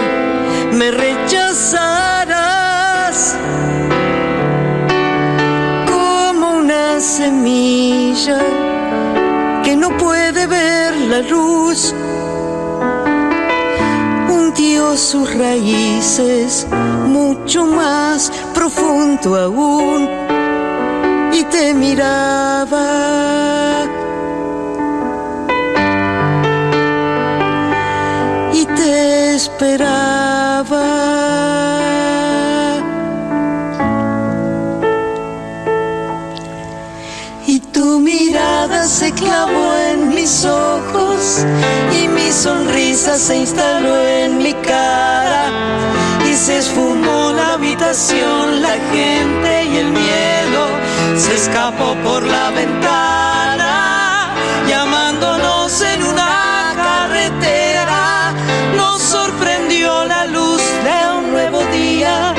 Speaker 16: me rechazarás como una semilla que no puede ver la luz, hundió sus raíces mucho más profundo aún. Y te miraba y te esperaba. Y tu mirada se clavó en mis ojos y mi sonrisa se instaló en mi cara. Y se esfumó la habitación, la gente y el miedo se escapó por la ventana, llamándonos en una carretera. Nos sorprendió la luz de un nuevo día,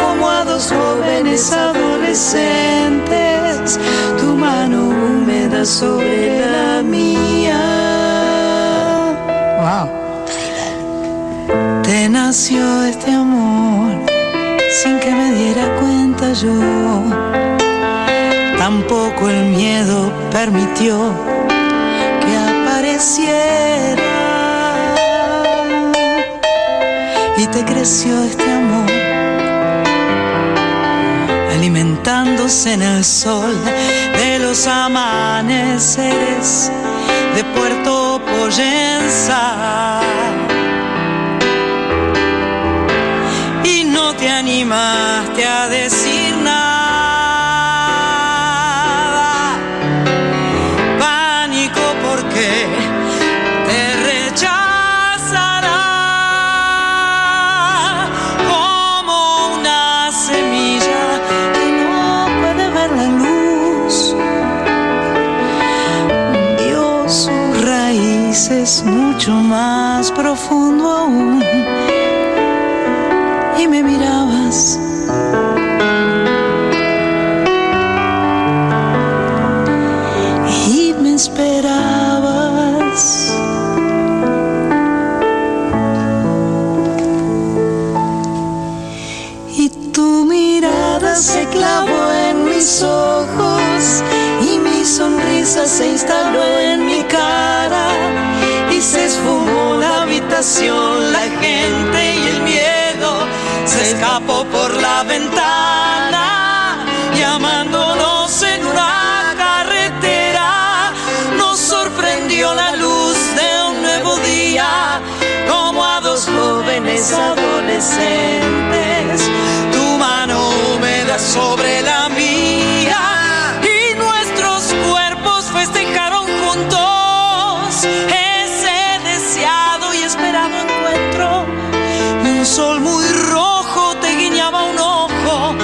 Speaker 16: como a dos jóvenes adolescentes, tu mano húmeda sobre la mía. Wow. Te nació este amor sin que me diera cuenta yo. Tampoco el miedo permitió que apareciera. Y te creció este amor alimentándose en el sol de los amaneceres de Puerto Poyensa. Y no te animaste a decir nada. Pánico porque te rechazarás veces mucho más profundo aún, y me mirabas. Y me esperabas. Y tu mirada se clavó en mis ojos y mi sonrisa se instaló en mi cara y se esfumó la habitación, la gente y el miedo se escapó por la ventana, llamándonos en una carretera. Nos sorprendió la luz de un nuevo día, como a dos jóvenes adolescentes, tu mano húmeda sobre la mía y nuestros cuerpos festejaron juntos ese deseado y esperado encuentro. Un sol muy rojo te guiñaba un ojo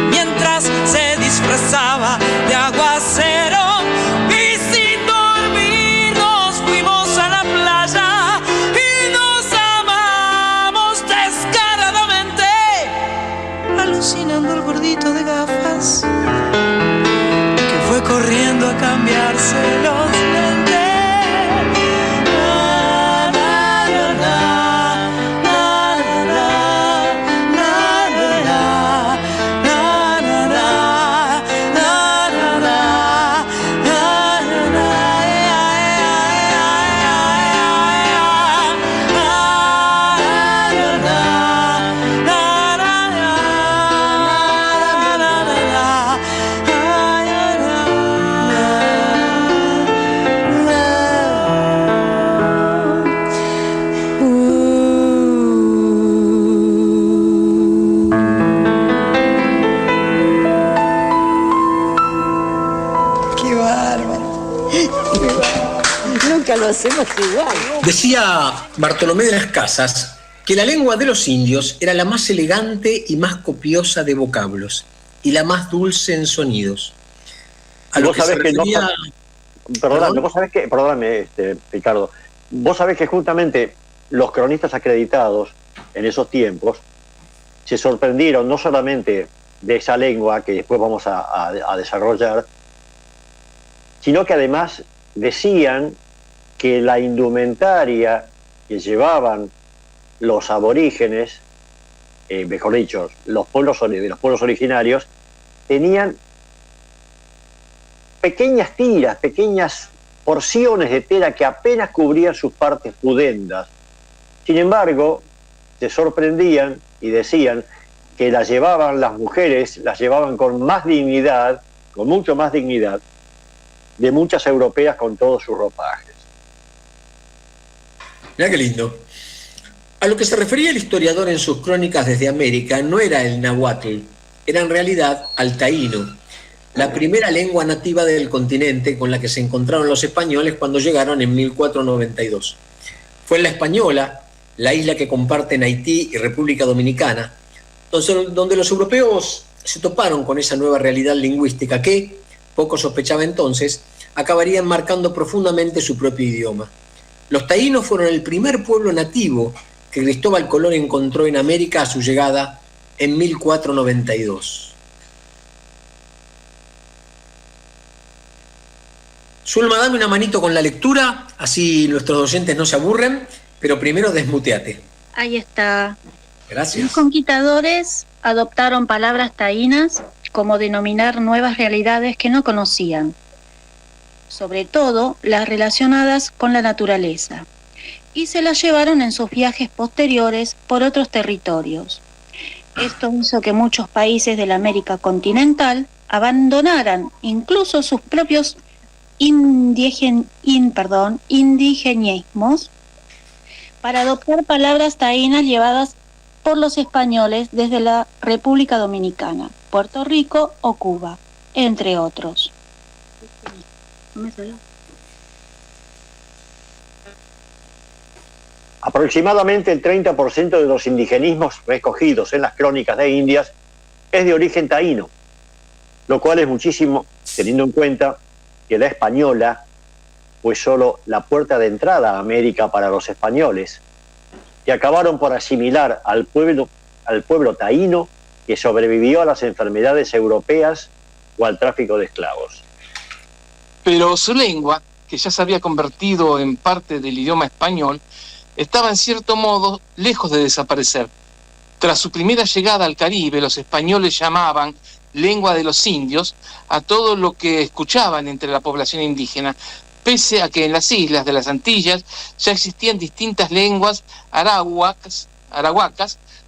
Speaker 16: mientras se disfrazaba de aguacero, y sin dormir nos fuimos a la playa y nos amamos descaradamente, alucinando el gordito de gafas que fue corriendo a cambiarse los lentes.
Speaker 10: Lo hacemos igual.
Speaker 2: Decía Bartolomé de las Casas que la lengua de los indios era la más elegante y más copiosa de vocablos y la más dulce en sonidos. A lo que se refería...
Speaker 5: Perdóname, Ricardo, vos sabés que justamente los cronistas acreditados en esos tiempos se sorprendieron no solamente de esa lengua que después vamos a desarrollar, sino que además decían que la indumentaria que llevaban los aborígenes, mejor dicho, los pueblos originarios, tenían pequeñas tiras, pequeñas porciones de tela que apenas cubrían sus partes pudendas. Sin embargo, se sorprendían y decían que las llevaban las mujeres, las llevaban con más dignidad, con mucho más dignidad, de muchas europeas con todos sus ropajes.
Speaker 2: Mirá qué lindo. A lo que se refería el historiador en sus crónicas desde América no era el náhuatl, era en realidad el taíno, la primera lengua nativa del continente con la que se encontraron los españoles cuando llegaron en 1492. Fue en La Española, la isla que comparten Haití y República Dominicana, donde los europeos se toparon con esa nueva realidad lingüística que, poco sospechaba entonces, acabaría marcando profundamente su propio idioma. Los taínos fueron el primer pueblo nativo que Cristóbal Colón encontró en América a su llegada en 1492. Zulma, dame una manito con la lectura, así nuestros docentes no se aburren, pero primero desmuteate.
Speaker 15: Ahí está.
Speaker 2: Gracias.
Speaker 15: Los conquistadores adoptaron palabras taínas como denominar nuevas realidades que no conocían, sobre todo las relacionadas con la naturaleza, y se las llevaron en sus viajes posteriores por otros territorios. Esto hizo que muchos países de la América continental abandonaran incluso sus propios indigenismos para adoptar palabras taínas llevadas por los españoles desde la República Dominicana, Puerto Rico o Cuba, entre otros.
Speaker 5: Aproximadamente el 30% de los indigenismos recogidos en las crónicas de Indias es de origen taíno, lo cual es muchísimo teniendo en cuenta que la española, fue solo la puerta de entrada a América para los españoles, que acabaron por asimilar al pueblo taíno que sobrevivió a las enfermedades europeas o al tráfico de esclavos.
Speaker 6: Pero su lengua, que ya se había convertido en parte del idioma español, estaba en cierto modo lejos de desaparecer. Tras su primera llegada al Caribe, los españoles llamaban lengua de los indios a todo lo que escuchaban entre la población indígena, pese a que en las islas de las Antillas ya existían distintas lenguas arahuacas,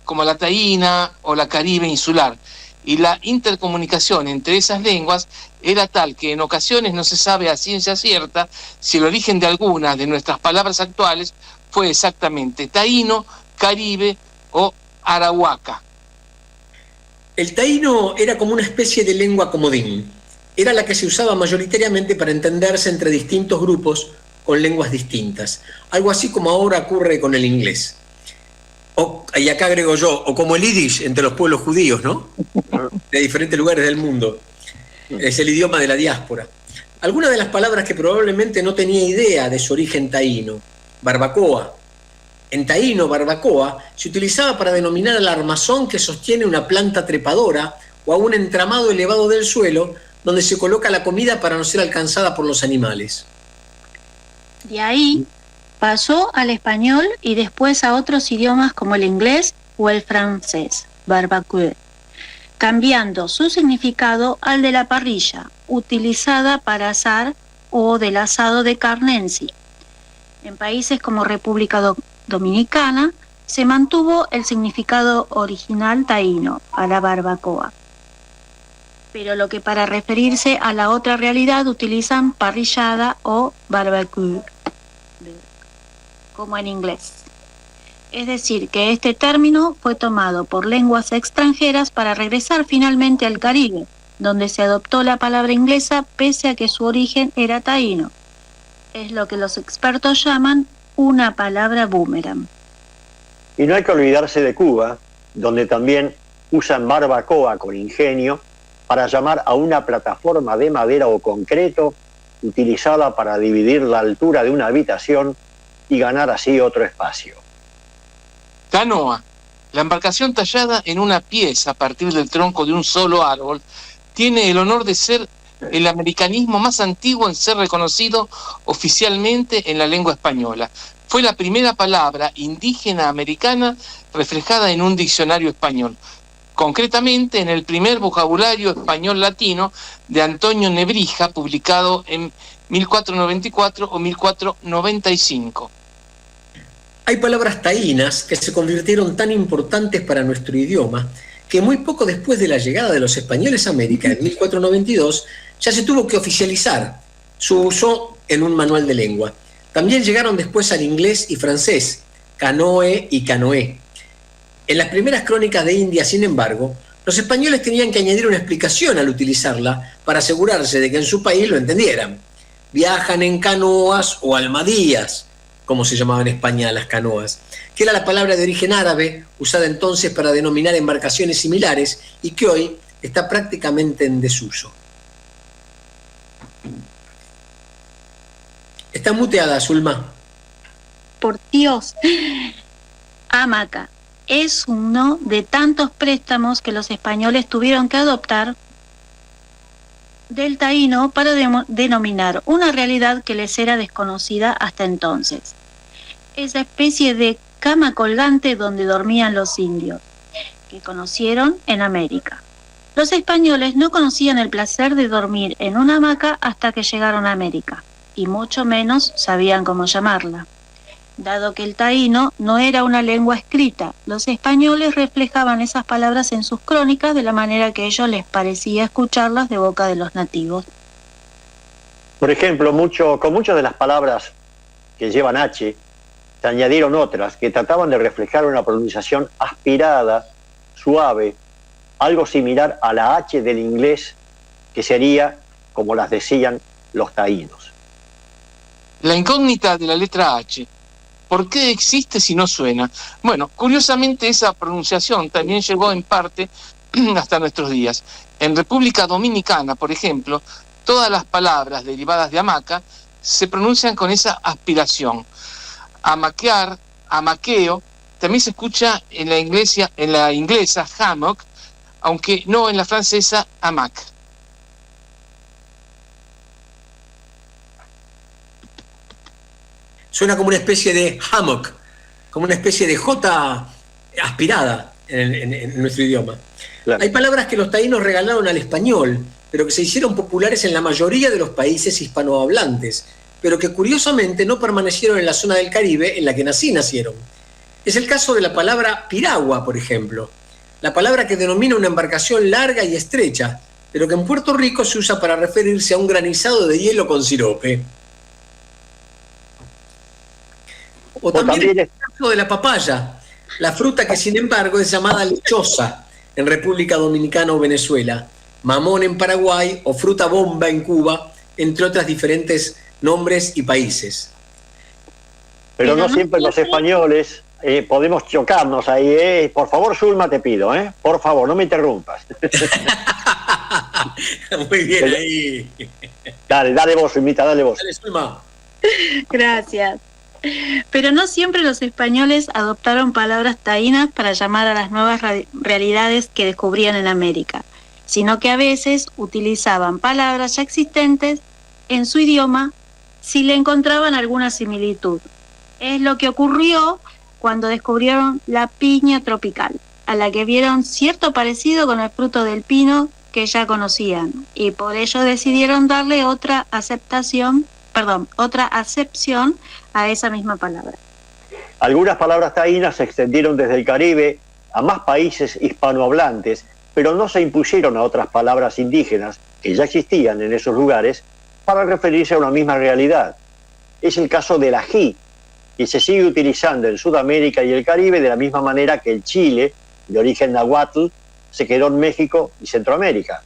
Speaker 6: como la taína o la caribe insular, y la intercomunicación entre esas lenguas era tal que en ocasiones no se sabe a ciencia cierta si el origen de algunas de nuestras palabras actuales fue exactamente taíno, caribe o arahuaca.
Speaker 2: El taíno era como una especie de lengua comodín. Era la que se usaba mayoritariamente para entenderse entre distintos grupos con lenguas distintas. Algo así como ahora ocurre con el inglés. Y acá agrego yo, o como el yiddish entre los pueblos judíos, ¿no? De diferentes lugares del mundo. Es el idioma de la diáspora. Algunas de las palabras que probablemente no tenía idea de su origen taíno. Barbacoa. En taíno, barbacoa se utilizaba para denominar al armazón que sostiene una planta trepadora o a un entramado elevado del suelo donde se coloca la comida para no ser alcanzada por los animales.
Speaker 15: De ahí pasó al español y después a otros idiomas como el inglés o el francés, barbacoa, cambiando su significado al de la parrilla, utilizada para asar o del asado de carne en sí. En países como República Dominicana se mantuvo el significado original taíno, a la barbacoa. Pero lo que para referirse a la otra realidad utilizan parrillada o barbecue, como en inglés. Es decir, que este término fue tomado por lenguas extranjeras para regresar finalmente al Caribe, donde se adoptó la palabra inglesa pese a que su origen era taíno. Es lo que los expertos llaman una palabra boomerang.
Speaker 5: Y no hay que olvidarse de Cuba, donde también usan barbacoa con ingenio para llamar a una plataforma de madera o concreto utilizada para dividir la altura de una habitación y ganar así otro espacio.
Speaker 6: Canoa, la embarcación tallada en una pieza a partir del tronco de un solo árbol, tiene el honor de ser el americanismo más antiguo en ser reconocido oficialmente en la lengua española. Fue la primera palabra indígena americana reflejada en un diccionario español, concretamente en el primer vocabulario español latino de Antonio Nebrija, publicado en 1494 o 1495.
Speaker 2: Hay palabras taínas que se convirtieron tan importantes para nuestro idioma que muy poco después de la llegada de los españoles a América en 1492 ya se tuvo que oficializar su uso en un manual de lengua. También llegaron después al inglés y francés, canoe y canoé. En las primeras crónicas de India, sin embargo, los españoles tenían que añadir una explicación al utilizarla para asegurarse de que en su país lo entendieran. Viajan en canoas o almadías, como se llamaba en España las canoas, que era la palabra de origen árabe usada entonces para denominar embarcaciones similares y que hoy está prácticamente en desuso. Está muteada, Zulma.
Speaker 15: Por Dios. Hamaca es uno de tantos préstamos que los españoles tuvieron que adoptar del taíno para denominar una realidad que les era desconocida hasta entonces. Esa especie de cama colgante donde dormían los indios, que conocieron en América. Los españoles no conocían el placer de dormir en una hamaca hasta que llegaron a América, y mucho menos sabían cómo llamarla. Dado que el taíno no era una lengua escrita, los españoles reflejaban esas palabras en sus crónicas de la manera que a ellos les parecía escucharlas de boca de los nativos.
Speaker 5: Por ejemplo, con muchas de las palabras que llevan H, se añadieron otras que trataban de reflejar una pronunciación aspirada, suave, algo similar a la H del inglés, que sería como las decían los taínos.
Speaker 6: La incógnita de la letra H. ¿Por qué existe si no suena? Bueno, curiosamente esa pronunciación también llegó en parte hasta nuestros días. En República Dominicana, por ejemplo, todas las palabras derivadas de hamaca se pronuncian con esa aspiración. Hamaquear, hamaqueo, también se escucha en la inglesa hammock, aunque no en la francesa hamac.
Speaker 2: Suena como una especie de hammock, como una especie de J aspirada en nuestro idioma. Claro. Hay palabras que los taínos regalaron al español, pero que se hicieron populares en la mayoría de los países hispanohablantes, pero que curiosamente no permanecieron en la zona del Caribe en la que nacieron. Es el caso de la palabra piragua, por ejemplo, la palabra que denomina una embarcación larga y estrecha, pero que en Puerto Rico se usa para referirse a un granizado de hielo con sirope. O también el caso de la papaya, la fruta que sin embargo es llamada lechosa en República Dominicana o Venezuela, mamón en Paraguay o fruta bomba en Cuba, entre otros diferentes nombres y países.
Speaker 5: Pero no siempre los españoles podemos chocarnos ahí. Por favor, Zulma, te pido, por favor, no me interrumpas.
Speaker 2: Muy bien ahí.
Speaker 5: Dale vos, Zulmita, dale vos.
Speaker 2: Dale, Zulma.
Speaker 15: Gracias. Pero no siempre los españoles adoptaron palabras taínas para llamar a las nuevas realidades que descubrían en América, sino que a veces utilizaban palabras ya existentes en su idioma si le encontraban alguna similitud. Es lo que ocurrió cuando descubrieron la piña tropical, a la que vieron cierto parecido con el fruto del pino que ya conocían, y por ello decidieron darle otra acepción a esa misma palabra.
Speaker 5: Algunas palabras taínas se extendieron desde el Caribe a más países hispanohablantes, pero no se impusieron a otras palabras indígenas que ya existían en esos lugares para referirse a una misma realidad. Es el caso del ají, que se sigue utilizando en Sudamérica y el Caribe de la misma manera que el chile, de origen nahuatl, se quedó en México y Centroamérica,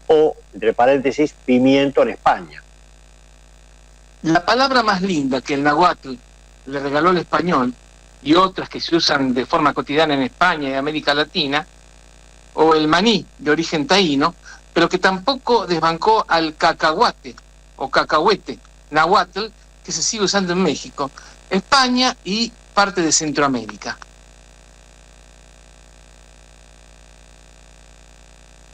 Speaker 5: o, entre paréntesis, pimiento en España.
Speaker 6: La palabra más linda que el nahuatl le regaló el español, y otras que se usan de forma cotidiana en España y América Latina, o el maní, de origen taíno, pero que tampoco desbancó al cacahuate o cacahuete nahuatl, que se sigue usando en México, España y parte de Centroamérica.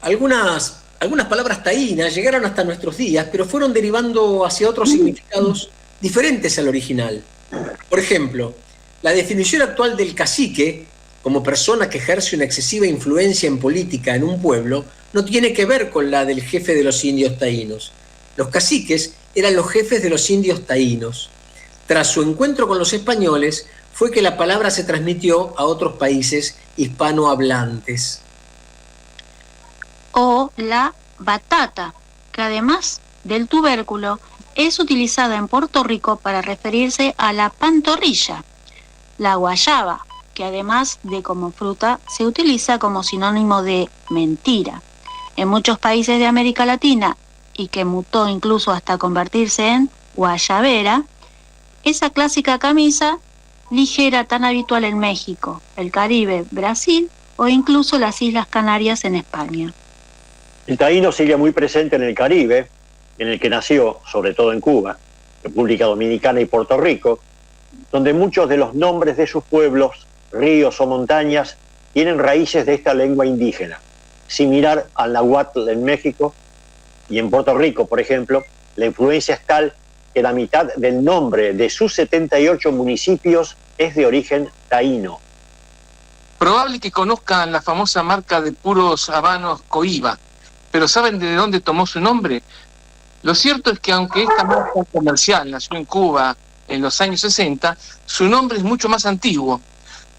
Speaker 2: Algunas palabras taínas llegaron hasta nuestros días, pero fueron derivando hacia otros significados diferentes al original. Por ejemplo, la definición actual del cacique, como persona que ejerce una excesiva influencia en política en un pueblo, no tiene que ver con la del jefe de los indios taínos. Los caciques eran los jefes de los indios taínos. Tras su encuentro con los españoles, fue que la palabra se transmitió a otros países hispanohablantes.
Speaker 15: O la batata, que además del tubérculo es utilizada en Puerto Rico para referirse a la pantorrilla. La guayaba, que además de como fruta se utiliza como sinónimo de mentira. En muchos países de América Latina, y que mutó incluso hasta convertirse en guayabera, esa clásica camisa ligera tan habitual en México, el Caribe, Brasil o incluso las Islas Canarias en España.
Speaker 5: El taíno sigue muy presente en el Caribe, en el que nació, sobre todo en Cuba, República Dominicana y Puerto Rico, donde muchos de los nombres de sus pueblos, ríos o montañas tienen raíces de esta lengua indígena, similar al nahuatl en México, y en Puerto Rico, por ejemplo, la influencia es tal que la mitad del nombre de sus 78 municipios es de origen taíno.
Speaker 6: Probable que conozcan la famosa marca de puros habanos Coiba, pero ¿saben de dónde tomó su nombre? Lo cierto es que aunque esta marca comercial nació en Cuba en los años 60, su nombre es mucho más antiguo.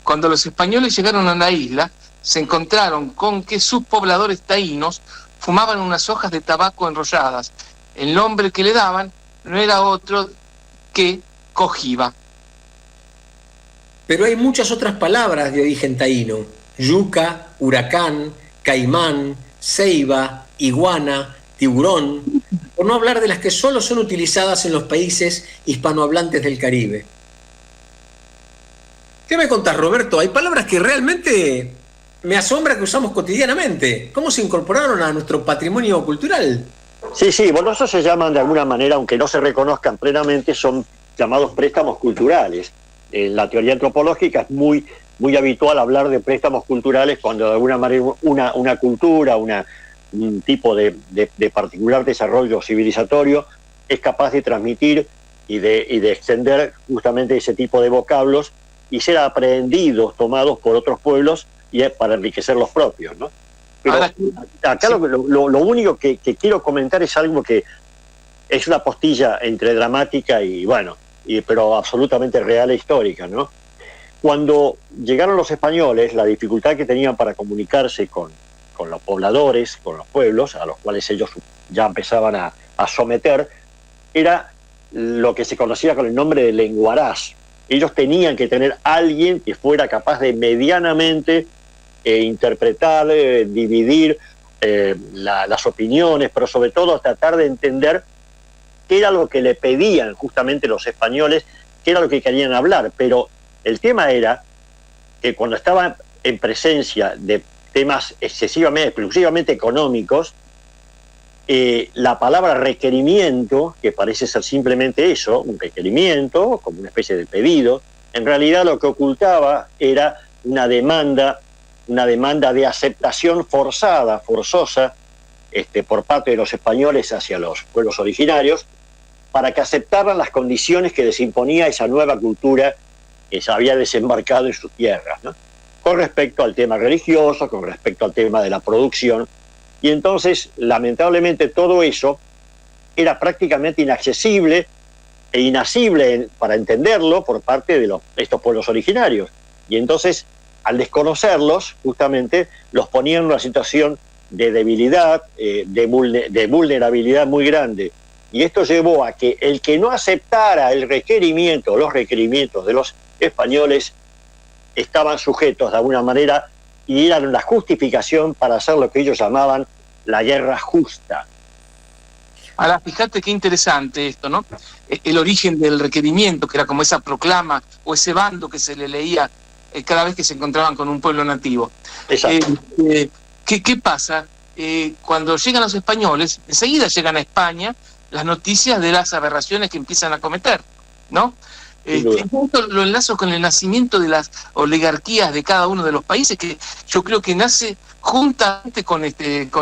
Speaker 6: Cuando los españoles llegaron a la isla, se encontraron con que sus pobladores taínos fumaban unas hojas de tabaco enrolladas. El nombre que le daban no era otro que cojiba.
Speaker 2: Pero hay muchas otras palabras de origen taíno: yuca, huracán, caimán, ceiba, iguana, tiburón, por no hablar de las que solo son utilizadas en los países hispanohablantes del Caribe. ¿Qué me contás, Roberto? Hay palabras que realmente me asombra que usamos cotidianamente. ¿Cómo se incorporaron a nuestro patrimonio cultural?
Speaker 5: Sí, bueno, esos se llaman de alguna manera, aunque no se reconozcan plenamente, son llamados préstamos culturales. En la teoría antropológica es muy habitual hablar de préstamos culturales cuando de alguna manera una cultura, un tipo de particular desarrollo civilizatorio es capaz de transmitir y de extender justamente ese tipo de vocablos y ser aprehendidos, tomados por otros pueblos y para enriquecer los propios, ¿no? Pero acá sí. lo único que quiero comentar es algo que es una postilla entre dramática y pero absolutamente real e histórica, ¿no? Cuando llegaron los españoles, la dificultad que tenían para comunicarse con los pobladores, con los pueblos, a los cuales ellos ya empezaban a someter, era lo que se conocía con el nombre de lenguaraz. Ellos tenían que tener alguien que fuera capaz de medianamente interpretar, dividir las opiniones, pero sobre todo tratar de entender qué era lo que le pedían justamente los españoles, qué era lo que querían hablar. Pero el tema era que cuando estaban en presencia de temas exclusivamente económicos, la palabra requerimiento, que parece ser simplemente eso, un requerimiento, como una especie de pedido, en realidad lo que ocultaba era una demanda de aceptación forzosa, por parte de los españoles hacia los pueblos originarios, para que aceptaran las condiciones que les imponía esa nueva cultura que se había desembarcado en sus tierras, ¿no? Con respecto al tema religioso, con respecto al tema de la producción. Y entonces, lamentablemente, todo eso era prácticamente inaccesible e inasible para entenderlo por parte de estos pueblos originarios. Y entonces, al desconocerlos, justamente, los ponían en una situación de debilidad, de vulnerabilidad muy grande. Y esto llevó a que el que no aceptara los requerimientos de los españoles, estaban sujetos de alguna manera y eran la justificación para hacer lo que ellos llamaban la guerra justa.
Speaker 6: Ahora, fíjate qué interesante esto, ¿no? El origen del requerimiento, que era como esa proclama o ese bando que se le leía cada vez que se encontraban con un pueblo nativo.
Speaker 5: Exacto.
Speaker 6: ¿Qué pasa? Cuando llegan los españoles, enseguida llegan a España las noticias de las aberraciones que empiezan a cometer, ¿no? Esto lo enlazo con el nacimiento de las oligarquías de cada uno de los países, que yo creo que nace juntamente con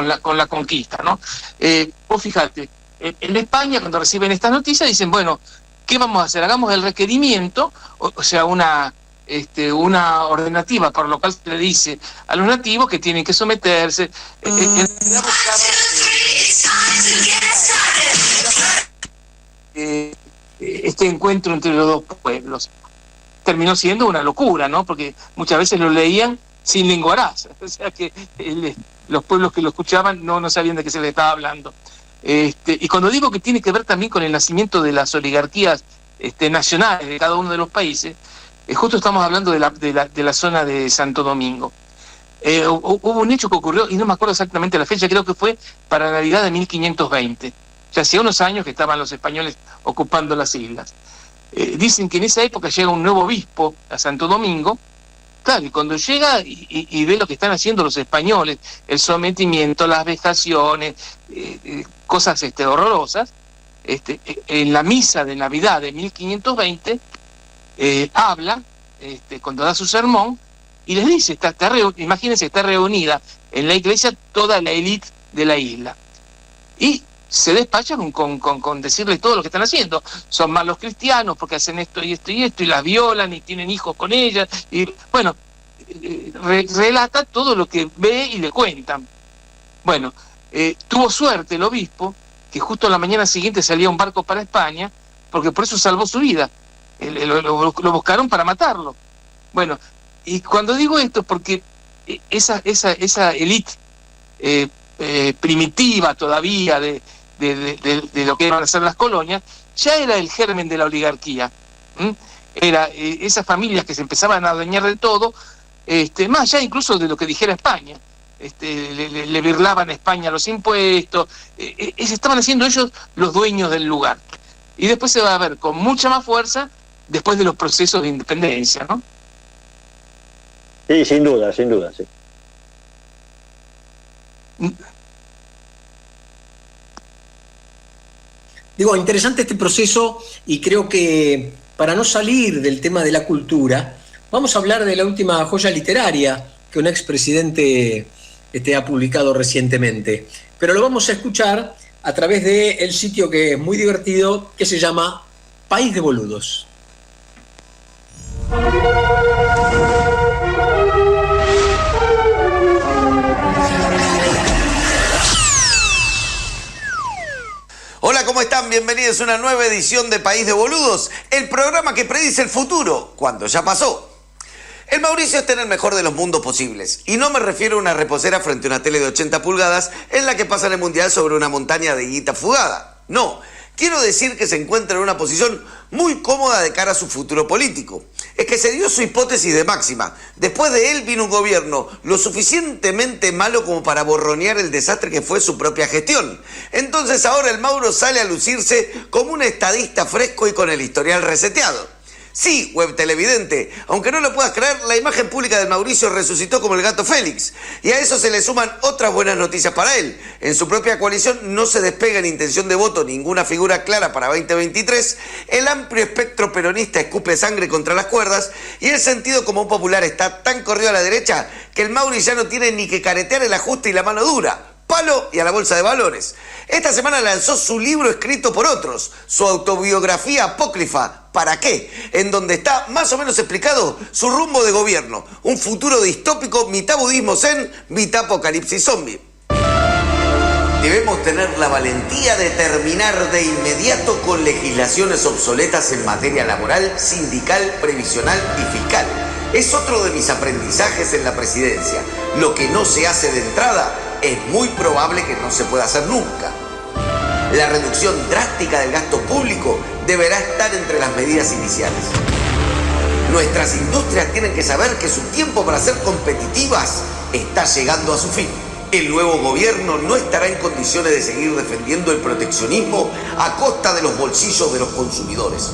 Speaker 6: la conquista, ¿no? Vos fíjate, en España cuando reciben estas noticias dicen, bueno, ¿qué vamos a hacer? Hagamos el requerimiento, o sea, una ordenativa por lo cual se le dice a los nativos que tienen que someterse. Este encuentro entre los dos pueblos terminó siendo una locura, ¿no? Porque muchas veces lo leían sin lenguaraz, o sea que los pueblos que lo escuchaban no sabían de qué se les estaba hablando. Y cuando digo que tiene que ver también con el nacimiento de las oligarquías nacionales de cada uno de los países, justo estamos hablando de la zona de Santo Domingo. Hubo un hecho que ocurrió, y no me acuerdo exactamente la fecha, creo que fue para Navidad de 1520. Ya hacía unos años que estaban los españoles ocupando las islas. Dicen que en esa época llega un nuevo obispo a Santo Domingo, claro, y cuando llega y ve lo que están haciendo los españoles, el sometimiento, las vejaciones, cosas horrorosas, en la misa de Navidad de 1520, habla, cuando da su sermón, y les dice, imagínense, está reunida en la iglesia toda la élite de la isla. Y se despacha con decirles todo lo que están haciendo. Son malos cristianos porque hacen esto y esto y esto, y las violan y tienen hijos con ellas. Y bueno, relata todo lo que ve y le cuentan. Bueno, tuvo suerte el obispo, que justo a la mañana siguiente salía un barco para España, porque por eso salvó su vida. Lo buscaron para matarlo. Bueno, y cuando digo esto, porque esa élite primitiva todavía de lo que iban a ser las colonias, ya era el germen de la oligarquía. Era esas familias que se empezaban a adueñar de todo, más allá incluso de lo que dijera España. Le birlaban a España los impuestos, estaban haciendo ellos los dueños del lugar. Y después se va a ver con mucha más fuerza después de los procesos de independencia, ¿no?
Speaker 5: Sí, sin duda, sí.
Speaker 2: Digo, interesante este proceso y creo que para no salir del tema de la cultura, vamos a hablar de la última joya literaria que un expresidente ha publicado recientemente. Pero lo vamos a escuchar a través del sitio que es muy divertido, que se llama País de Boludos.
Speaker 17: Hola, ¿cómo están? Bienvenidos a una nueva edición de País de Boludos, el programa que predice el futuro, cuando ya pasó. El Mauricio está en el mejor de los mundos posibles, y no me refiero a una reposera frente a una tele de 80 pulgadas en la que pasan el mundial sobre una montaña de guita fugada. No, quiero decir que se encuentra en una posición muy cómoda de cara a su futuro político. Es que se dio su hipótesis de máxima. Después de él vino un gobierno lo suficientemente malo como para borronear el desastre que fue su propia gestión. Entonces ahora el Mauro sale a lucirse como un estadista fresco y con el historial reseteado. Sí, web televidente, aunque no lo puedas creer, la imagen pública del Mauricio resucitó como el gato Félix. Y a eso se le suman otras buenas noticias para él. En su propia coalición no se despega en intención de voto ninguna figura clara para 2023, el amplio espectro peronista escupe sangre contra las cuerdas y el sentido común popular está tan corrido a la derecha que el Mauri ya no tiene ni que caretear el ajuste y la mano dura. Palo y a la bolsa de valores. Esta semana lanzó su libro escrito por otros, su autobiografía apócrifa, ¿Para qué?, en donde está más o menos explicado su rumbo de gobierno, un futuro distópico, mitad budismo zen, mitad apocalipsis zombie. Debemos tener la valentía de terminar de inmediato con legislaciones obsoletas en materia laboral, sindical, previsional y fiscal. Es otro de mis aprendizajes en la presidencia. Lo que no se hace de entrada es muy probable que no se pueda hacer nunca. La reducción drástica del gasto público deberá estar entre las medidas iniciales. Nuestras industrias tienen que saber que su tiempo para ser competitivas está llegando a su fin. El nuevo gobierno no estará en condiciones de seguir defendiendo el proteccionismo a costa de los bolsillos de los consumidores.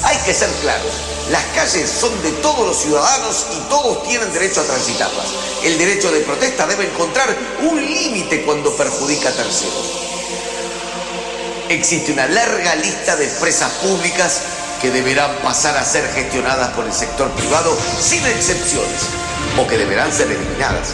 Speaker 17: Hay que ser claros, las calles son de todos los ciudadanos y todos tienen derecho a transitarlas. El derecho de protesta debe encontrar un límite cuando perjudica a terceros. Existe una larga lista de empresas públicas que deberán pasar a ser gestionadas por el sector privado sin excepciones, o que deberán ser eliminadas.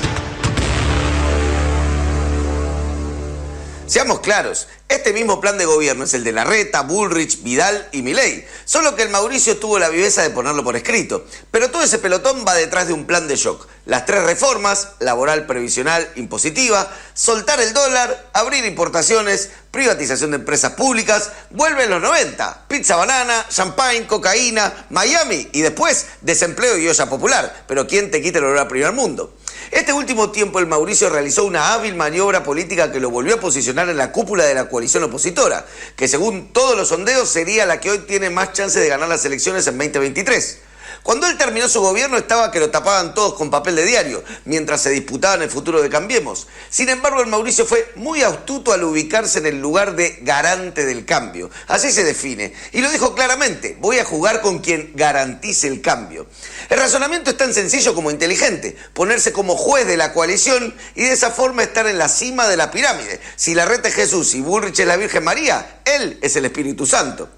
Speaker 17: Seamos claros, este mismo plan de gobierno es el de Larreta, Bullrich, Vidal y Milei, solo que el Mauricio tuvo la viveza de ponerlo por escrito. Pero todo ese pelotón va detrás de un plan de shock. Las 3 reformas, laboral, previsional, impositiva, soltar el dólar, abrir importaciones, privatización de empresas públicas, vuelven los 90, pizza banana, champagne, cocaína, Miami y después desempleo y olla popular. Pero ¿quién te quita el olor a primer mundo? Este último tiempo el Mauricio realizó una hábil maniobra política que lo volvió a posicionar en la cúpula de la coalición opositora, que según todos los sondeos sería la que hoy tiene más chance de ganar las elecciones en 2023. Cuando él terminó su gobierno estaba que lo tapaban todos con papel de diario, mientras se disputaban el futuro de Cambiemos. Sin embargo, el Mauricio fue muy astuto al ubicarse en el lugar de garante del cambio. Así se define. Y lo dijo claramente, voy a jugar con quien garantice el cambio. El razonamiento es tan sencillo como inteligente, ponerse como juez de la coalición y de esa forma estar en la cima de la pirámide. Si Larreta es Jesús y Bullrich es la Virgen María, él es el Espíritu Santo.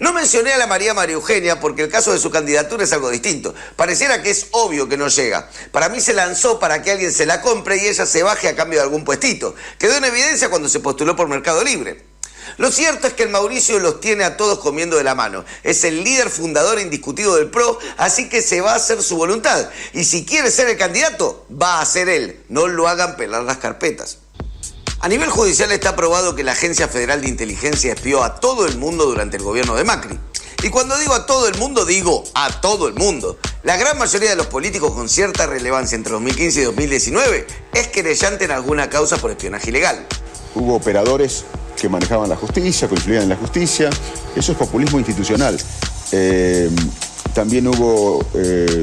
Speaker 17: No mencioné a la María Eugenia porque el caso de su candidatura es algo distinto. Pareciera que es obvio que no llega. Para mí se lanzó para que alguien se la compre y ella se baje a cambio de algún puestito. Quedó en evidencia cuando se postuló por Mercado Libre. Lo cierto es que el Mauricio los tiene a todos comiendo de la mano. Es el líder fundador indiscutido del PRO, así que se va a hacer su voluntad. Y si quiere ser el candidato, va a ser él. No lo hagan pelar las carpetas. A nivel judicial está probado que la Agencia Federal de Inteligencia espió a todo el mundo durante el gobierno de Macri. Y cuando digo a todo el mundo, digo a todo el mundo. La gran mayoría de los políticos con cierta relevancia entre 2015 y 2019 es querellante en alguna causa por espionaje ilegal.
Speaker 18: Hubo operadores que manejaban la justicia, que influían en la justicia. Eso es populismo institucional. También hubo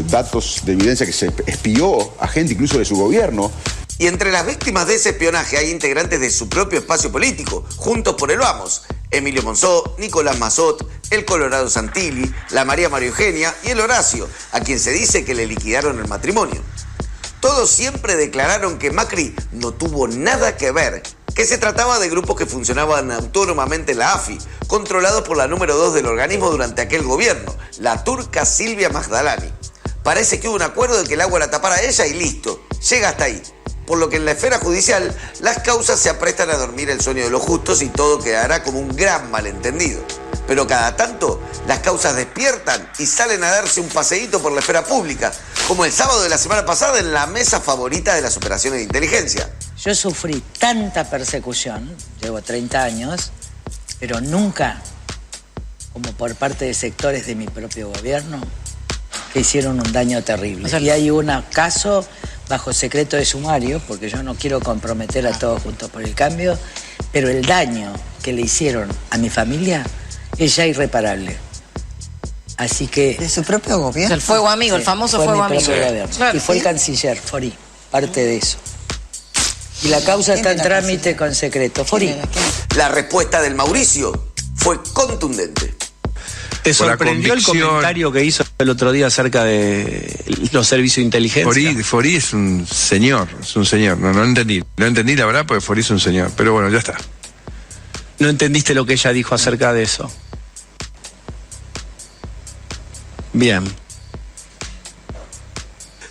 Speaker 18: datos de evidencia que se espió a gente incluso de su gobierno.
Speaker 17: Y entre las víctimas de ese espionaje hay integrantes de su propio espacio político, Juntos por el Vamos. Emilio Monzó, Nicolás Mazzot, el Colorado Santilli, la María Eugenia y el Horacio, a quien se dice que le liquidaron el matrimonio. Todos siempre declararon que Macri no tuvo nada que ver que se trataba de grupos que funcionaban autónomamente en la AFI, controlados por la número 2 del organismo durante aquel gobierno, la turca Silvia Magdalani. Parece que hubo un acuerdo de que el agua la tapara ella y listo, llega hasta ahí. Por lo que en la esfera judicial, las causas se aprestan a dormir el sueño de los justos y todo quedará como un gran malentendido. Pero cada tanto, las causas despiertan y salen a darse un paseíto por la esfera pública, como el sábado de la semana pasada en la mesa favorita de las operaciones de inteligencia.
Speaker 19: Yo sufrí tanta persecución, llevo 30 años, pero nunca, como por parte de sectores de mi propio gobierno, que hicieron un daño terrible. Y hay un caso bajo secreto de sumario, porque yo no quiero comprometer a Todos Juntos por el Cambio, pero el daño que le hicieron a mi familia es ya irreparable. Así que...
Speaker 20: ¿De su propio gobierno?
Speaker 21: El fuego amigo, el famoso fuego amigo.
Speaker 19: Claro, y fue el canciller, Fori, parte de eso. Y la causa está en trámite con secreto. Fori.
Speaker 17: La respuesta del Mauricio fue contundente.
Speaker 22: ¿Te sorprendió el comentario que hizo el otro día acerca de los servicios de inteligencia?
Speaker 23: Fori es un señor, No entendí la verdad, porque Fori es un señor. Pero bueno, ya está.
Speaker 22: ¿No entendiste lo que ella dijo acerca de eso? Bien.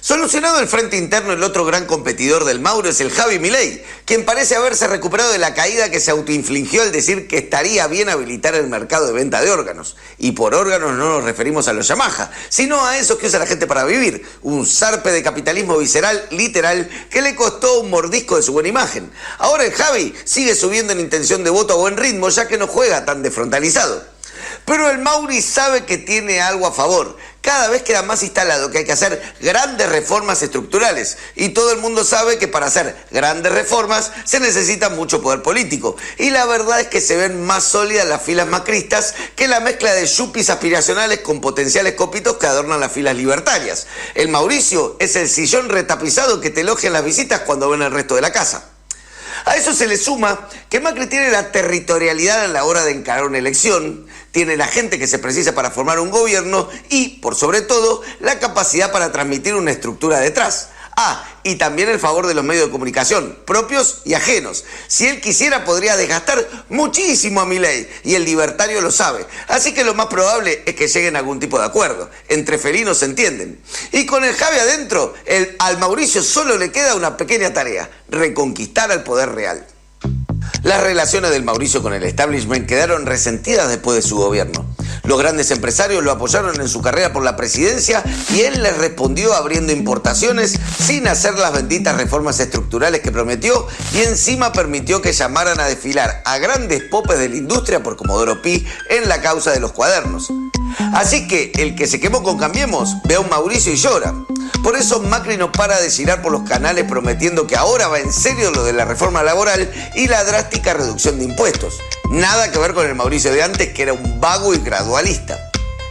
Speaker 17: Solucionado el frente interno, el otro gran competidor del Mauro es el Javi Milei, quien parece haberse recuperado de la caída que se autoinfligió al decir que estaría bien habilitar el mercado de venta de órganos. Y por órganos no nos referimos a los Yamaha, sino a esos que usa la gente para vivir. Un zarpe de capitalismo visceral, literal, que le costó un mordisco de su buena imagen. Ahora el Javi sigue subiendo en intención de voto a buen ritmo, ya que no juega tan desfrontalizado. Pero el Mauri sabe que tiene algo a favor. Cada vez queda más instalado que hay que hacer grandes reformas estructurales. Y todo el mundo sabe que para hacer grandes reformas se necesita mucho poder político. Y la verdad es que se ven más sólidas las filas macristas que la mezcla de yuppies aspiracionales con potenciales copitos que adornan las filas libertarias. El Mauricio es el sillón retapizado que te elogian las visitas cuando ven el resto de la casa. A eso se le suma que Macri tiene la territorialidad a la hora de encarar una elección, tiene la gente que se precisa para formar un gobierno y, por sobre todo, la capacidad para transmitir una estructura detrás. Y también el favor de los medios de comunicación, propios y ajenos. Si él quisiera, podría desgastar muchísimo a Milei, y el libertario lo sabe. Así que lo más probable es que lleguen a algún tipo de acuerdo. Entre felinos se entienden. Y con el Javi adentro, al Mauricio solo le queda una pequeña tarea: reconquistar al poder real. Las relaciones del Mauricio con el establishment quedaron resentidas después de su gobierno. Los grandes empresarios lo apoyaron en su carrera por la presidencia y él les respondió abriendo importaciones sin hacer las benditas reformas estructurales que prometió, y encima permitió que llamaran a desfilar a grandes popes de la industria por Comodoro Pi en la causa de los cuadernos. Así que el que se quemó con Cambiemos ve a un Mauricio y llora. Por eso Macri no para de girar por los canales prometiendo que ahora va en serio lo de la reforma laboral y la drástica reducción de impuestos. Nada que ver con el Mauricio de antes, que era un vago y gradualista.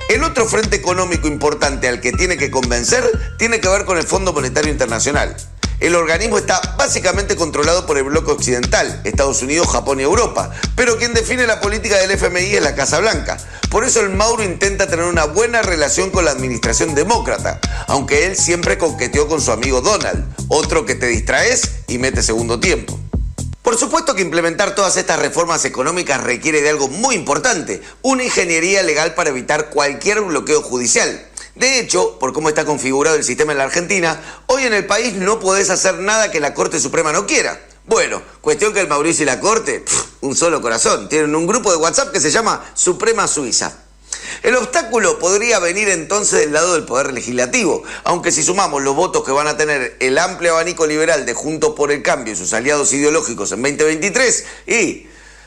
Speaker 17: El otro frente económico importante al que tiene que convencer tiene que ver con el Fondo Monetario Internacional. El organismo está básicamente controlado por el bloque occidental, Estados Unidos, Japón y Europa, pero quien define la política del FMI es la Casa Blanca. Por eso el Mauro intenta tener una buena relación con la administración demócrata, aunque él siempre coqueteó con su amigo Donald, otro que te distraes y mete segundo tiempo. Por supuesto que implementar todas estas reformas económicas requiere de algo muy importante: una ingeniería legal para evitar cualquier bloqueo judicial. De hecho, por cómo está configurado el sistema en la Argentina, hoy en el país no podés hacer nada que la Corte Suprema no quiera. Bueno, cuestión que el Mauricio y la Corte, un solo corazón, tienen un grupo de WhatsApp que se llama Suprema Suiza. El obstáculo podría venir entonces del lado del Poder Legislativo, aunque si sumamos los votos que van a tener el amplio abanico liberal de Juntos por el Cambio y sus aliados ideológicos en 2023,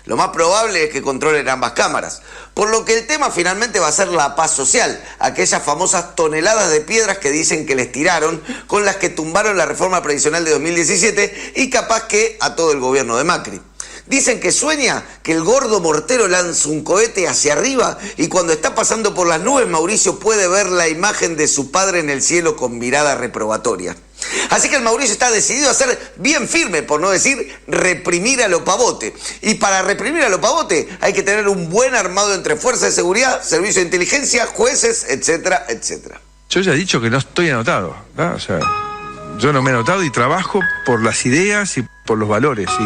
Speaker 17: lo más probable es que controlen ambas cámaras. Por lo que el tema finalmente va a ser la paz social, aquellas famosas toneladas de piedras que dicen que les tiraron, con las que tumbaron la reforma previsional de 2017 y capaz que a todo el gobierno de Macri. Dicen que sueña que el gordo mortero lanza un cohete hacia arriba y cuando está pasando por las nubes, Mauricio puede ver la imagen de su padre en el cielo con mirada reprobatoria. Así que el Mauricio está decidido a ser bien firme, por no decir reprimir a lo pavote. Y para reprimir a lo pavote hay que tener un buen armado entre fuerzas de seguridad, servicio de inteligencia, jueces, etcétera, etcétera.
Speaker 23: Yo ya he dicho que no estoy anotado, ¿no? O sea, yo no me he anotado y trabajo por las ideas y por los valores, ¿sí?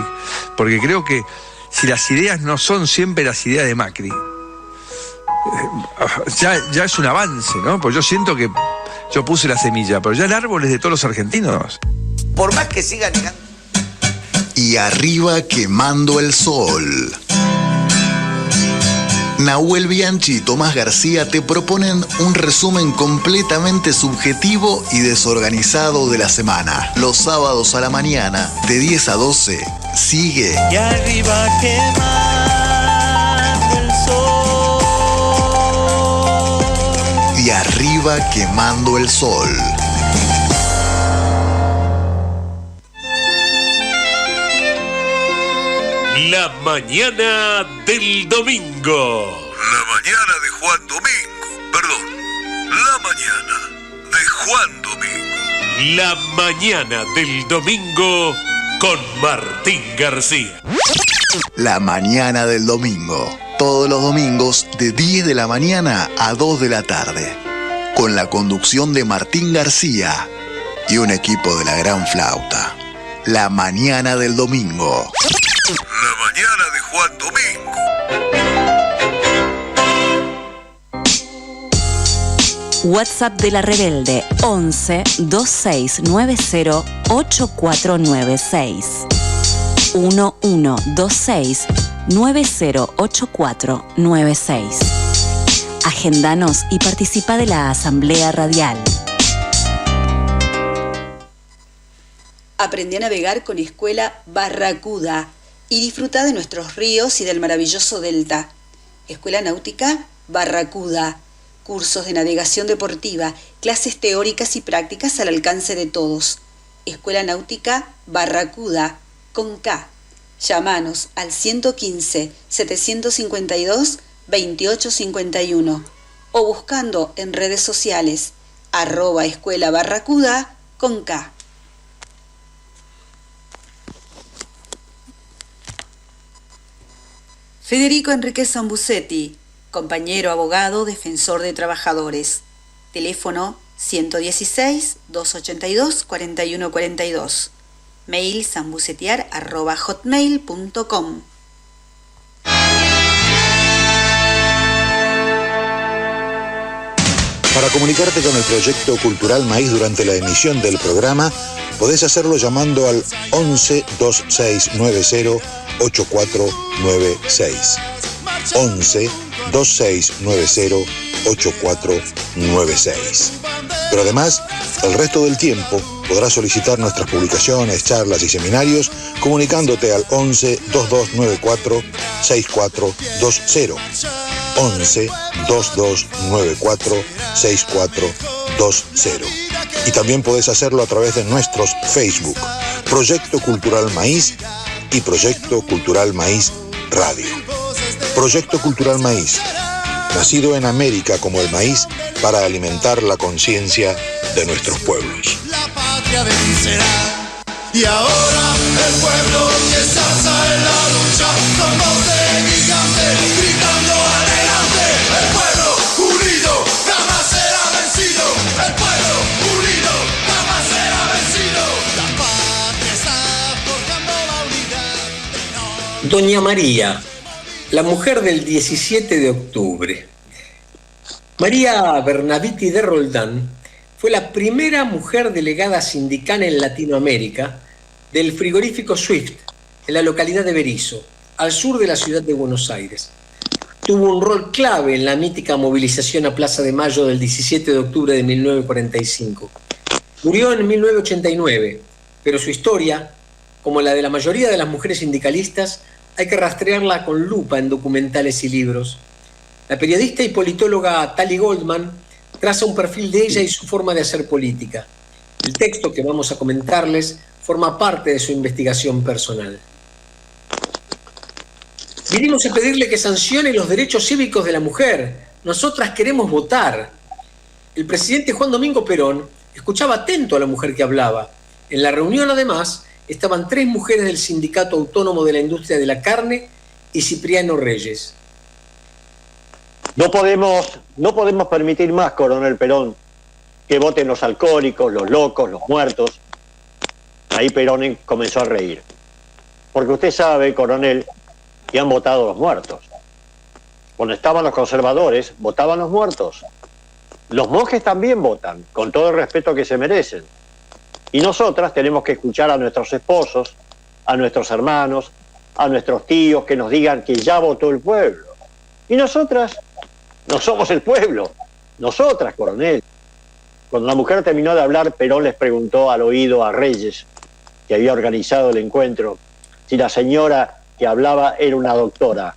Speaker 23: porque creo que si las ideas no son siempre las ideas de Macri, ya es un avance, ¿no? Pues yo siento que yo puse la semilla, pero ya el árbol es de todos los argentinos.
Speaker 17: Por más que sigan...
Speaker 13: Y arriba quemando el sol. Nahuel Bianchi y Tomás García te proponen un resumen completamente subjetivo y desorganizado de la semana. Los sábados a la mañana, de 10 a 12, sigue.
Speaker 16: Y arriba quemando el sol.
Speaker 13: Y arriba quemando el sol.
Speaker 1: La mañana del domingo.
Speaker 12: La mañana de Juan Domingo. Perdón. La mañana de Juan Domingo.
Speaker 1: La mañana del domingo con Martín García.
Speaker 13: La mañana del domingo. Todos los domingos de 10 de la mañana a 2 de la tarde. Con la conducción de Martín García y un equipo de la Gran Flauta. La mañana del domingo.
Speaker 12: La mañana de Juan Domingo.
Speaker 3: WhatsApp de la Rebelde 11 2690 8496 1126 908496. Agendanos y participa de la Asamblea Radial.
Speaker 14: Aprendí a navegar con Escuela Barracuda y disfruta de nuestros ríos y del maravilloso delta. Escuela Náutica Barracuda. Cursos de navegación deportiva, clases teóricas y prácticas al alcance de todos. Escuela Náutica Barracuda, con K. Llámanos al 115-752-2851 o buscando en redes sociales @Escuela Barracuda, con K. Federico Enríquez Sambucetti, compañero abogado, defensor de trabajadores. Teléfono 116-282-4142. Mail sambucetear@hotmail.com.
Speaker 13: Para comunicarte con el Proyecto Cultural Maíz durante la emisión del programa, podés hacerlo llamando al 11 2690 8496. 11 2690 8496. Pero además, el resto del tiempo podrás solicitar nuestras publicaciones, charlas y seminarios comunicándote al 11 2294 6420. 11 2294 6420. Y también podés hacerlo a través de nuestros Facebook, Proyecto Cultural Maíz y Proyecto Cultural Maíz Radio. Proyecto Cultural Maíz, nacido en América como el maíz para alimentar la conciencia de nuestros pueblos.
Speaker 12: La patria vencerá. Y ahora el pueblo que se alza en la lucha con voz de gigante, gritando adelante. El pueblo unido jamás será vencido. El pueblo unido jamás será vencido. La patria está forjando la unidad.
Speaker 2: Doña María, la mujer del 17 de octubre. María Bernaviti de Roldán fue la primera mujer delegada sindical en Latinoamérica del frigorífico Swift, en la localidad de Berisso, al sur de la ciudad de Buenos Aires. Tuvo un rol clave en la mítica movilización a Plaza de Mayo del 17 de octubre de 1945. Murió en 1989, pero su historia, como la de la mayoría de las mujeres sindicalistas, hay que rastrearla con lupa en documentales y libros. La periodista y politóloga Tali Goldman traza un perfil de ella y su forma de hacer política. El texto que vamos a comentarles forma parte de su investigación personal. Vinimos a pedirle que sancione los derechos cívicos de la mujer. Nosotras queremos votar. El presidente Juan Domingo Perón escuchaba atento a la mujer que hablaba. En la reunión, además, estaban 3 mujeres del Sindicato Autónomo de la Industria de la Carne y Cipriano Reyes.
Speaker 5: No podemos permitir más, coronel Perón, que voten los alcohólicos, los locos, los muertos. Ahí Perón comenzó a reír. Porque usted sabe, coronel, que han votado los muertos. Cuando estaban los conservadores, votaban los muertos. Los monjes también votan, con todo el respeto que se merecen. Y nosotras tenemos que escuchar a nuestros esposos, a nuestros hermanos, a nuestros tíos que nos digan que ya votó el pueblo. Y nosotras no somos el pueblo, nosotras, coronel. Cuando la mujer terminó de hablar, Perón les preguntó al oído a Reyes, que había organizado el encuentro, si la señora que hablaba era una doctora.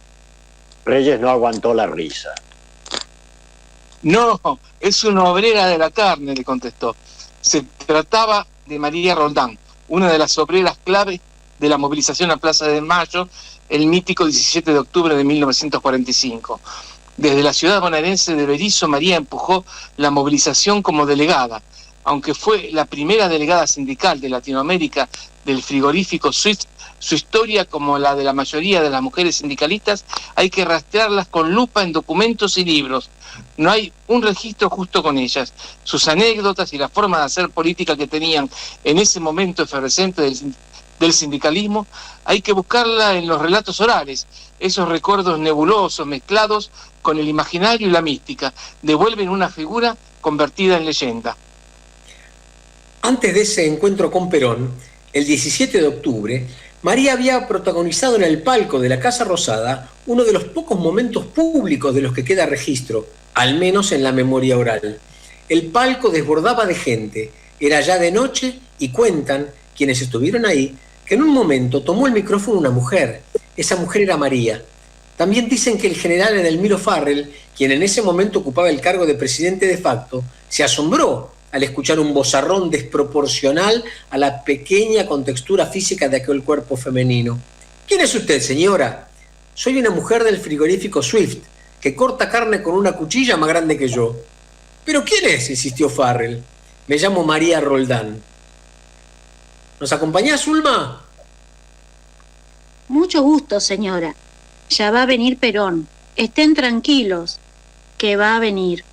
Speaker 5: Reyes no aguantó la risa.
Speaker 6: No, es una obrera de la carne, le contestó. Se trataba de María Roldán, una de las obreras clave de la movilización a Plaza de Mayo, el mítico 17 de octubre de 1945. Desde la ciudad bonaerense de Berisso, María empujó la movilización como delegada. Aunque fue la primera delegada sindical de Latinoamérica del frigorífico Swift, su historia, como la de la mayoría de las mujeres sindicalistas, hay que rastrearlas con lupa en documentos y libros. No hay un registro justo con ellas. Sus anécdotas y la forma de hacer política que tenían en ese momento efervescente del sindicalismo, hay que buscarla en los relatos orales. Esos recuerdos nebulosos mezclados con el imaginario y la mística devuelven una figura convertida en leyenda.
Speaker 2: Antes de ese encuentro con Perón, el 17 de octubre, María había protagonizado en el palco de la Casa Rosada uno de los pocos momentos públicos de los que queda registro, al menos en la memoria oral. El palco desbordaba de gente, era ya de noche y cuentan, quienes estuvieron ahí, que en un momento tomó el micrófono una mujer. Esa mujer era María. También dicen que el general Edelmiro Farrell, quien en ese momento ocupaba el cargo de presidente de facto, se asombró al escuchar un vozarrón desproporcional a la pequeña contextura física de aquel cuerpo femenino. ¿Quién es usted, señora? Soy una mujer del frigorífico Swift, que corta carne con una cuchilla más grande que yo. ¿Pero quién es?, insistió Farrell. Me llamo María Roldán. ¿Nos acompañás, Ulma?
Speaker 15: Mucho gusto, señora. Ya va a venir Perón. Estén tranquilos, que va a venir.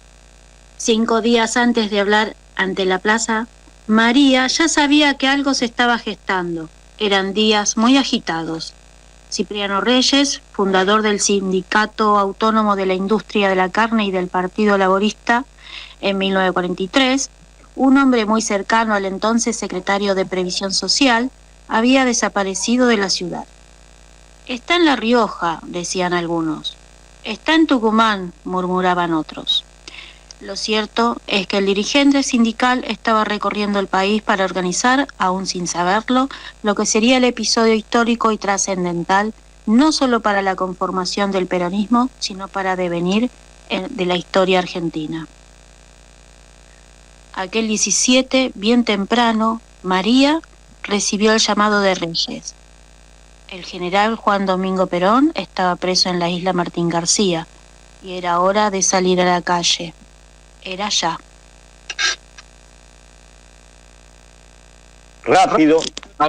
Speaker 15: 5 días antes de hablar ante la plaza, María ya sabía que algo se estaba gestando. Eran días muy agitados. Cipriano Reyes, fundador del Sindicato Autónomo de la Industria de la Carne y del Partido Laborista en 1943, un hombre muy cercano al entonces secretario de Previsión Social, había desaparecido de la ciudad. Está en La Rioja, decían algunos. Está en Tucumán, murmuraban otros. Lo cierto es que el dirigente sindical estaba recorriendo el país para organizar, aún sin saberlo, lo que sería el episodio histórico y trascendental, no solo para la conformación del peronismo, sino para devenir de la historia argentina. Aquel 17, bien temprano, María recibió el llamado de Reyes. El general Juan Domingo Perón estaba preso en la isla Martín García y era hora de salir a la calle. Era ya.
Speaker 5: Rápido,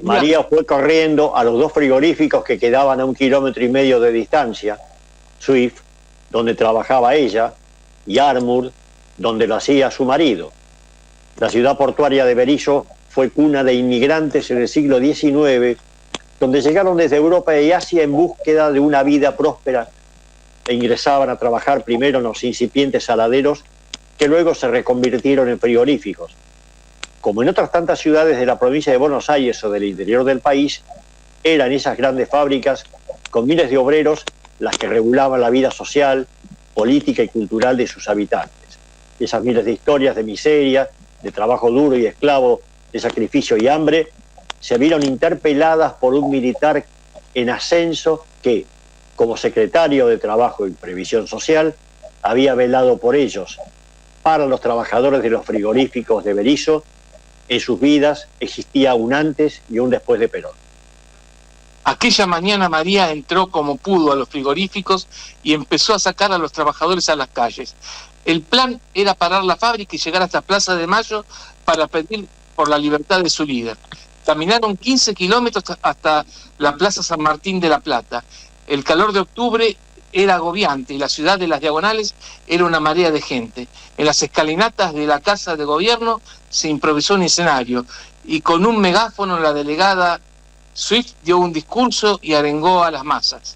Speaker 5: María fue corriendo a los 2 frigoríficos que quedaban a 1,5 kilómetros de distancia, Swift, donde trabajaba ella, y Armour, donde lo hacía su marido. La ciudad portuaria de Berisso fue cuna de inmigrantes en el siglo XIX, donde llegaron desde Europa y Asia en búsqueda de una vida próspera e ingresaban a trabajar primero en los incipientes saladeros que luego se reconvirtieron en frigoríficos. Como en otras tantas ciudades de la provincia de Buenos Aires o del interior del país, eran esas grandes fábricas con miles de obreros las que regulaban la vida social, política y cultural de sus habitantes. Esas miles de historias de miseria, de trabajo duro y esclavo, de sacrificio y hambre, se vieron interpeladas por un militar en ascenso que, como secretario de Trabajo y Previsión Social, había velado por ellos. Para los trabajadores de los frigoríficos de Berisso, en sus vidas existía un antes y un después de Perón.
Speaker 6: Aquella mañana María entró como pudo a los frigoríficos y empezó a sacar a los trabajadores a las calles. El plan era parar la fábrica y llegar hasta Plaza de Mayo para pedir por la libertad de su líder. Caminaron 15 kilómetros hasta la Plaza San Martín de la Plata. El calor de octubre era agobiante y la ciudad de las Diagonales era una marea de gente. En las escalinatas de la Casa de Gobierno se improvisó un escenario y con un megáfono la delegada Swift dio un discurso y arengó a las masas.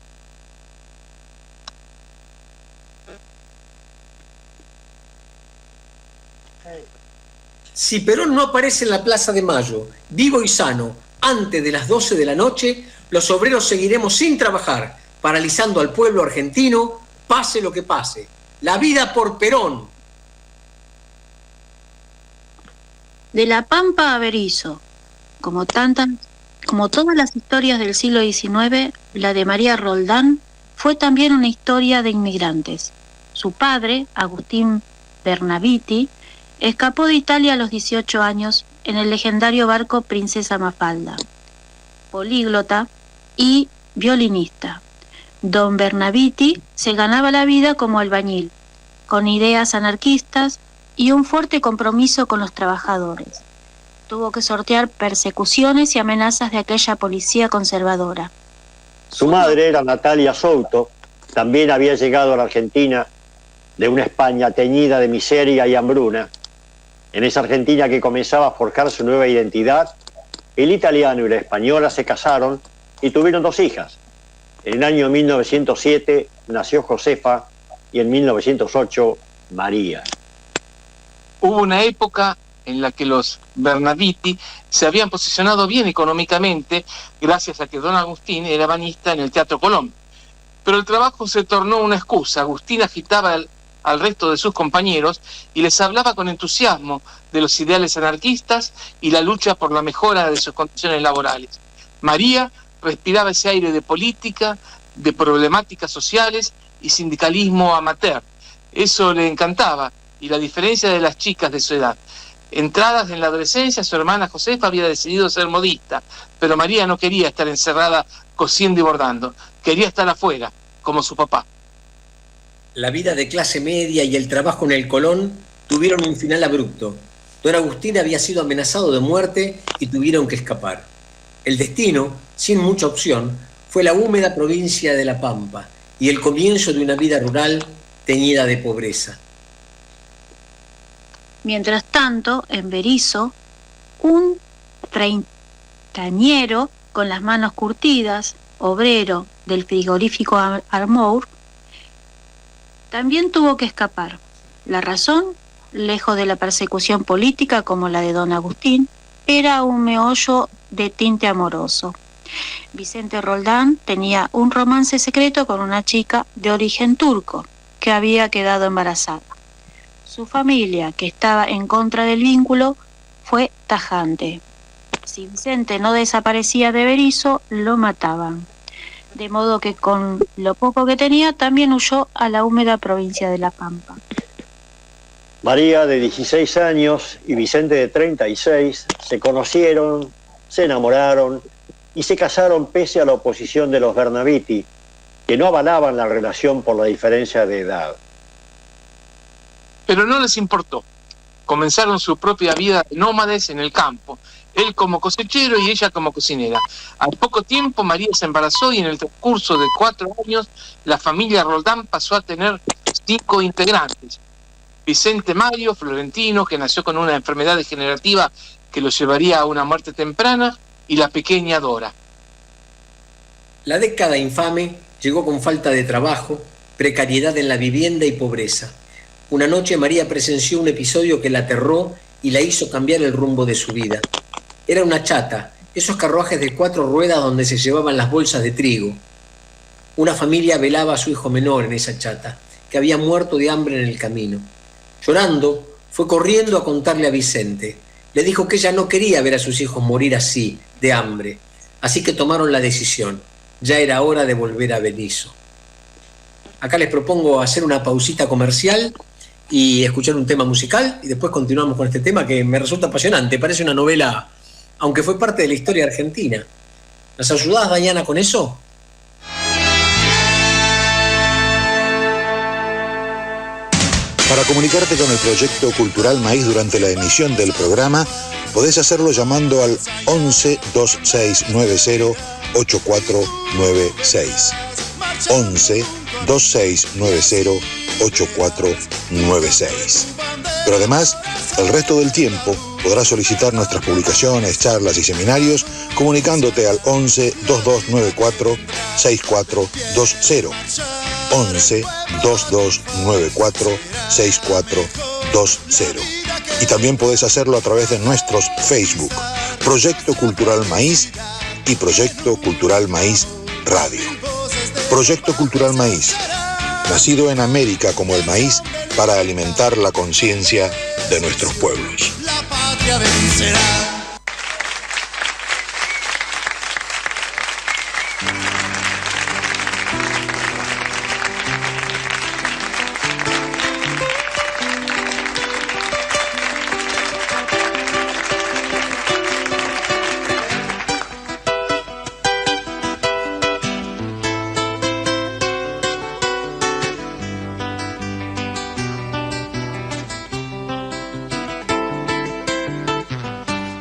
Speaker 2: Si Perón no aparece en la Plaza de Mayo, vivo y sano, antes de las 12 de la noche, los obreros seguiremos sin trabajar, paralizando al pueblo argentino, pase lo que pase. ¡La vida por Perón!
Speaker 15: De La Pampa a Berisso, como todas las historias del siglo XIX, la de María Roldán fue también una historia de inmigrantes. Su padre, Agustín Bernaviti, escapó de Italia a los 18 años en el legendario barco Princesa Mafalda. Políglota y violinista, don Bernaviti se ganaba la vida como albañil, con ideas anarquistas y un fuerte compromiso con los trabajadores. Tuvo que sortear persecuciones y amenazas de aquella policía conservadora.
Speaker 5: Su madre era Natalia Souto, también había llegado a la Argentina de una España teñida de miseria y hambruna. En esa Argentina que comenzaba a forjar su nueva identidad, el italiano y la española se casaron y tuvieron 2 hijas. En el año 1907 nació Josefa y en 1908 María.
Speaker 6: Hubo una época en la que los Bernaviti se habían posicionado bien económicamente gracias a que don Agustín era banista en el Teatro Colón. Pero el trabajo se tornó una excusa. Agustín agitaba al resto de sus compañeros y les hablaba con entusiasmo de los ideales anarquistas y la lucha por la mejora de sus condiciones laborales. María respiraba ese aire de política, de problemáticas sociales y sindicalismo amateur. Eso le encantaba, y la diferencia de las chicas de su edad. Entradas en la adolescencia, su hermana Josefa había decidido ser modista, pero María no quería estar encerrada cosiendo y bordando, quería estar afuera, como su papá.
Speaker 2: La vida de clase media y el trabajo en el Colón tuvieron un final abrupto. Don Agustín había sido amenazado de muerte y tuvieron que escapar. El destino, sin mucha opción, fue la húmeda provincia de La Pampa y el comienzo de una vida rural teñida de pobreza.
Speaker 15: Mientras tanto, en Berisso, un treintañero con las manos curtidas, obrero del frigorífico Armour, también tuvo que escapar. La razón, lejos de la persecución política como la de don Agustín, era un meollo de tinte amoroso. Vicente Roldán tenía un romance secreto con una chica de origen turco que había quedado embarazada. Su familia, que estaba en contra del vínculo, fue tajante. Si Vicente no desaparecía de Berisso, lo mataban. De modo que con lo poco que tenía también huyó a la húmeda provincia de La Pampa.
Speaker 5: María, de 16 años, y Vicente, de 36, se conocieron, se enamoraron y se casaron pese a la oposición de los Bernaviti, que no avalaban la relación por la diferencia de edad.
Speaker 6: Pero no les importó. Comenzaron su propia vida de nómades en el campo, él como cosechero y ella como cocinera. Al poco tiempo María se embarazó y en el transcurso de 4 años la familia Roldán pasó a tener 5 integrantes. Vicente Mario Florentino, que nació con una enfermedad degenerativa que lo llevaría a una muerte temprana, y la pequeña Dora.
Speaker 2: La década infame llegó con falta de trabajo, precariedad en la vivienda y pobreza. Una noche María presenció un episodio que la aterró y la hizo cambiar el rumbo de su vida. Era una chata, esos carruajes de 4 ruedas donde se llevaban las bolsas de trigo. Una familia velaba a su hijo menor en esa chata, que había muerto de hambre en el camino. Llorando, fue corriendo a contarle a Vicente. Le dijo que ella no quería ver a sus hijos morir así, de hambre. Así que tomaron la decisión. Ya era hora de volver a Berisso. Acá les propongo hacer una pausita comercial y escuchar un tema musical, y después continuamos con este tema que me resulta apasionante. Parece una novela, aunque fue parte de la historia argentina. ¿Nos ayudás, Dayana, con eso?
Speaker 13: Para comunicarte con el Proyecto Cultural Maíz durante la emisión del programa, podés hacerlo llamando al 11 2690 8496. 11 2690 8496. Pero además, el resto del tiempo podrás solicitar nuestras publicaciones, charlas y seminarios comunicándote al 11 2294 6420. 11 2294 6420. Y también podés hacerlo a través de nuestros Facebook, Proyecto Cultural Maíz y Proyecto Cultural Maíz Radio. Proyecto Cultural Maíz, nacido en América como el maíz para alimentar la conciencia de nuestros pueblos.
Speaker 12: La patria vencerá.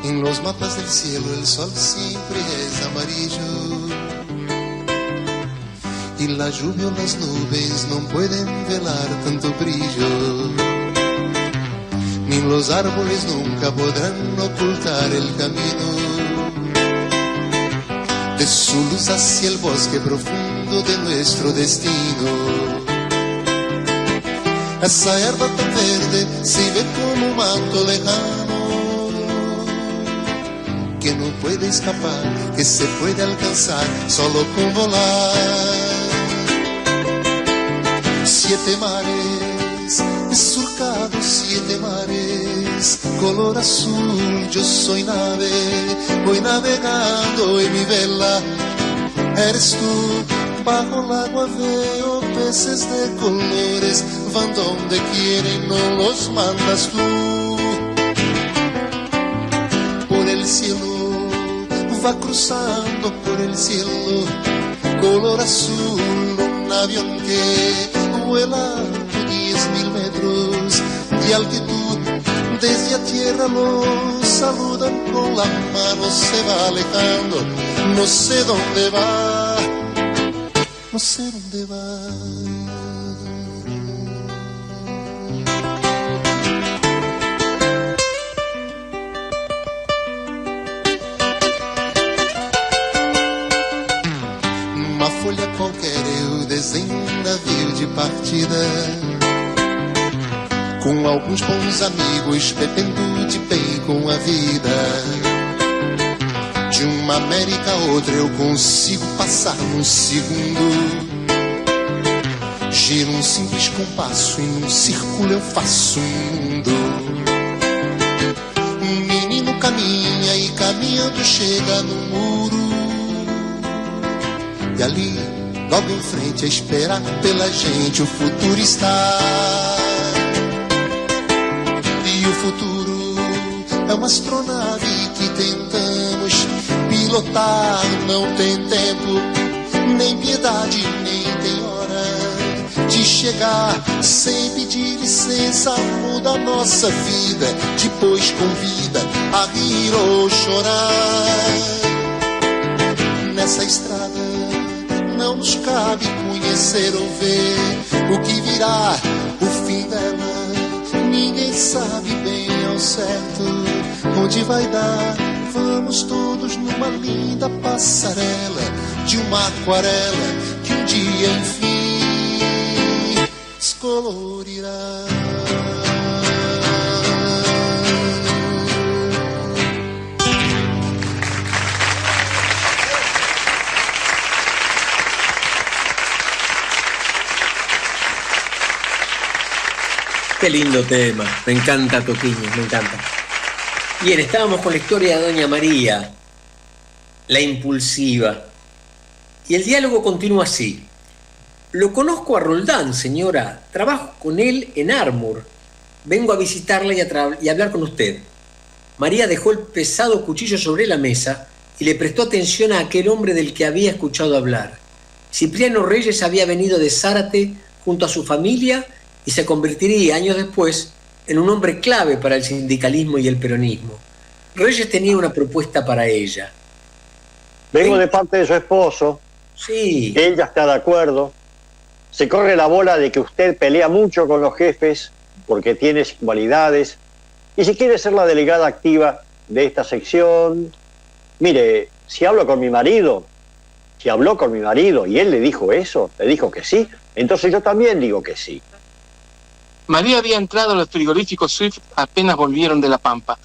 Speaker 4: En los mapas del cielo el sol siempre es amarillo y la lluvia o las nubes no pueden velar tanto brillo, ni los árboles nunca podrán ocultar el camino de su luz hacia el bosque profundo de nuestro destino. Esa hierba tan verde se ve como un manto lejano que no puede escapar, que se puede alcanzar solo con volar. 7 mares, surcados 7 mares, color azul, yo soy nave, voy navegando en mi vela. Eres tú, bajo el agua veo peces de colores, van donde quieren, no los mandas tú. Por el cielo va cruzando por el cielo, color azul, un avión que vuela a 10.000 metros de altitud. Desde la tierra los saludan con la mano, se va alejando, no sé dónde va, no sé dónde va. Folha qualquer eu desenho um navio de partida, com alguns bons amigos bebendo de bem com a vida. De uma América a outra eu consigo passar num segundo. Giro um simples compasso e num círculo eu faço um mundo. Um menino caminha e caminhando chega no muro. E ali, logo em frente, a esperar pela gente, o futuro está. E o futuro é uma astronave que tentamos pilotar. Não tem tempo, nem piedade, nem tem hora de chegar. Sem pedir licença, muda a nossa vida. Depois convida a rir ou chorar. Nessa estrada não nos cabe conhecer ou ver o que virá, o fim dela. Ninguém sabe bem ao certo onde vai dar. Vamos todos numa linda passarela de uma aquarela que um dia, enfim, descolorirá.
Speaker 2: Qué lindo tema, me encanta Toquiño, me encanta. Bien, estábamos con la historia de Doña María, la impulsiva. Y el diálogo continúa así. Lo conozco a Roldán, señora, trabajo con él en Armour. Vengo a visitarla y a hablar con usted. María dejó el pesado cuchillo sobre la mesa y le prestó atención a aquel hombre del que había escuchado hablar. Cipriano Reyes había venido de Zárate junto a su familia y se convertiría años después en un hombre clave para el sindicalismo y el peronismo. Reyes tenía una propuesta para ella.
Speaker 5: Vengo de parte de su esposo.
Speaker 2: Sí.
Speaker 5: Ella está de acuerdo. Se corre la bola de que usted pelea mucho con los jefes porque tienes cualidades. Y si quieres ser la delegada activa de esta sección, mire, si habló con mi marido y él le dijo eso, le dijo que sí, entonces yo también digo que sí.
Speaker 6: María había entrado a los frigoríficos Swift apenas volvieron de La Pampa,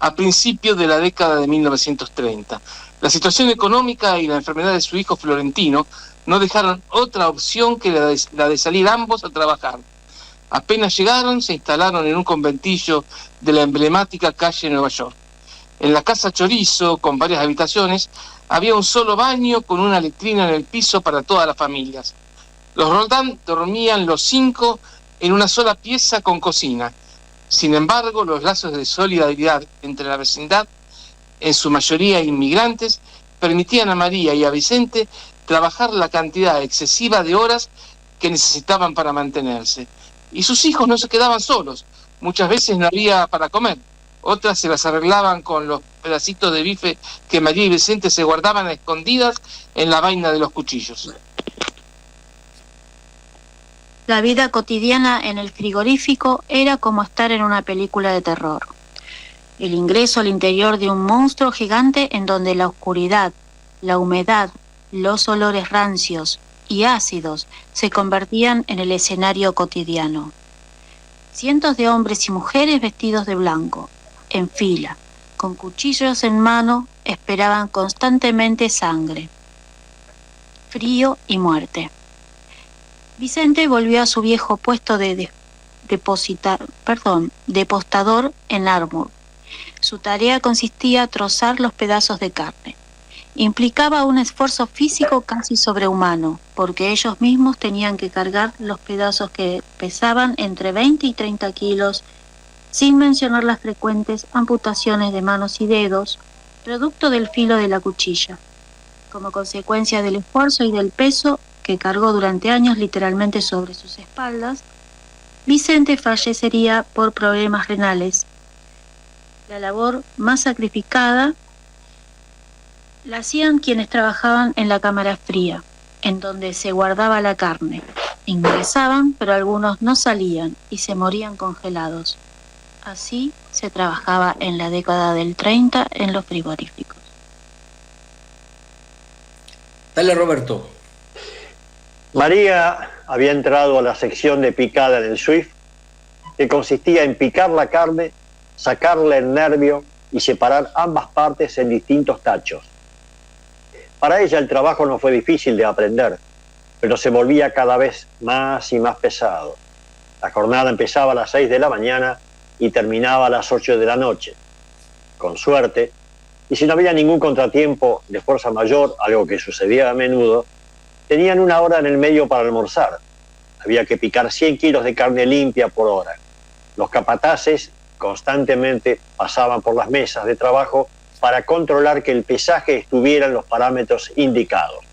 Speaker 6: a principios de la década de 1930. La situación económica y la enfermedad de su hijo Florentino no dejaron otra opción que la de salir ambos a trabajar. Apenas llegaron, se instalaron en un conventillo de la emblemática calle Nueva York. En la casa Chorizo, con varias habitaciones, había un solo baño con una letrina en el piso para todas las familias. Los Roldán dormían los 5 en una sola pieza con cocina. Sin embargo, los lazos de solidaridad entre la vecindad, en su mayoría inmigrantes, permitían a María y a Vicente trabajar la cantidad excesiva de horas que necesitaban para mantenerse. Y sus hijos no se quedaban solos. Muchas veces no había para comer. Otras se las arreglaban con los pedacitos de bife que María y Vicente se guardaban a escondidas en la vaina de los cuchillos.
Speaker 15: La vida cotidiana en el frigorífico era como estar en una película de terror. El ingreso al interior de un monstruo gigante en donde la oscuridad, la humedad, los olores rancios y ácidos se convertían en el escenario cotidiano. Cientos de hombres y mujeres vestidos de blanco, en fila, con cuchillos en mano, esperaban constantemente sangre, frío y muerte. Vicente volvió a su viejo puesto de depostador en Armour. Su tarea consistía en trozar los pedazos de carne. Implicaba un esfuerzo físico casi sobrehumano, porque ellos mismos tenían que cargar los pedazos que pesaban entre 20 y 30 kilos, sin mencionar las frecuentes amputaciones de manos y dedos, producto del filo de la cuchilla. Como consecuencia del esfuerzo y del peso que cargó durante años literalmente sobre sus espaldas, Vicente fallecería por problemas renales. La labor más sacrificada la hacían quienes trabajaban en la cámara fría, en donde se guardaba la carne. Ingresaban, pero algunos no salían y se morían congelados. Así se trabajaba en la década del 30 en los frigoríficos.
Speaker 2: Dale, Roberto.
Speaker 5: María había entrado a la sección de picada en el Swift, que consistía en picar la carne, sacarle el nervio y separar ambas partes en distintos tachos. Para ella el trabajo no fue difícil de aprender, pero se volvía cada vez más y más pesado. La jornada empezaba a las 6 de la mañana y terminaba a las 8 de la noche. Con suerte, y si no había ningún contratiempo de fuerza mayor, algo que sucedía a menudo, tenían 1 hora en el medio para almorzar. Había que picar 100 kilos de carne limpia por hora. Los capataces constantemente pasaban por las mesas de trabajo para controlar que el pesaje estuviera en los parámetros indicados.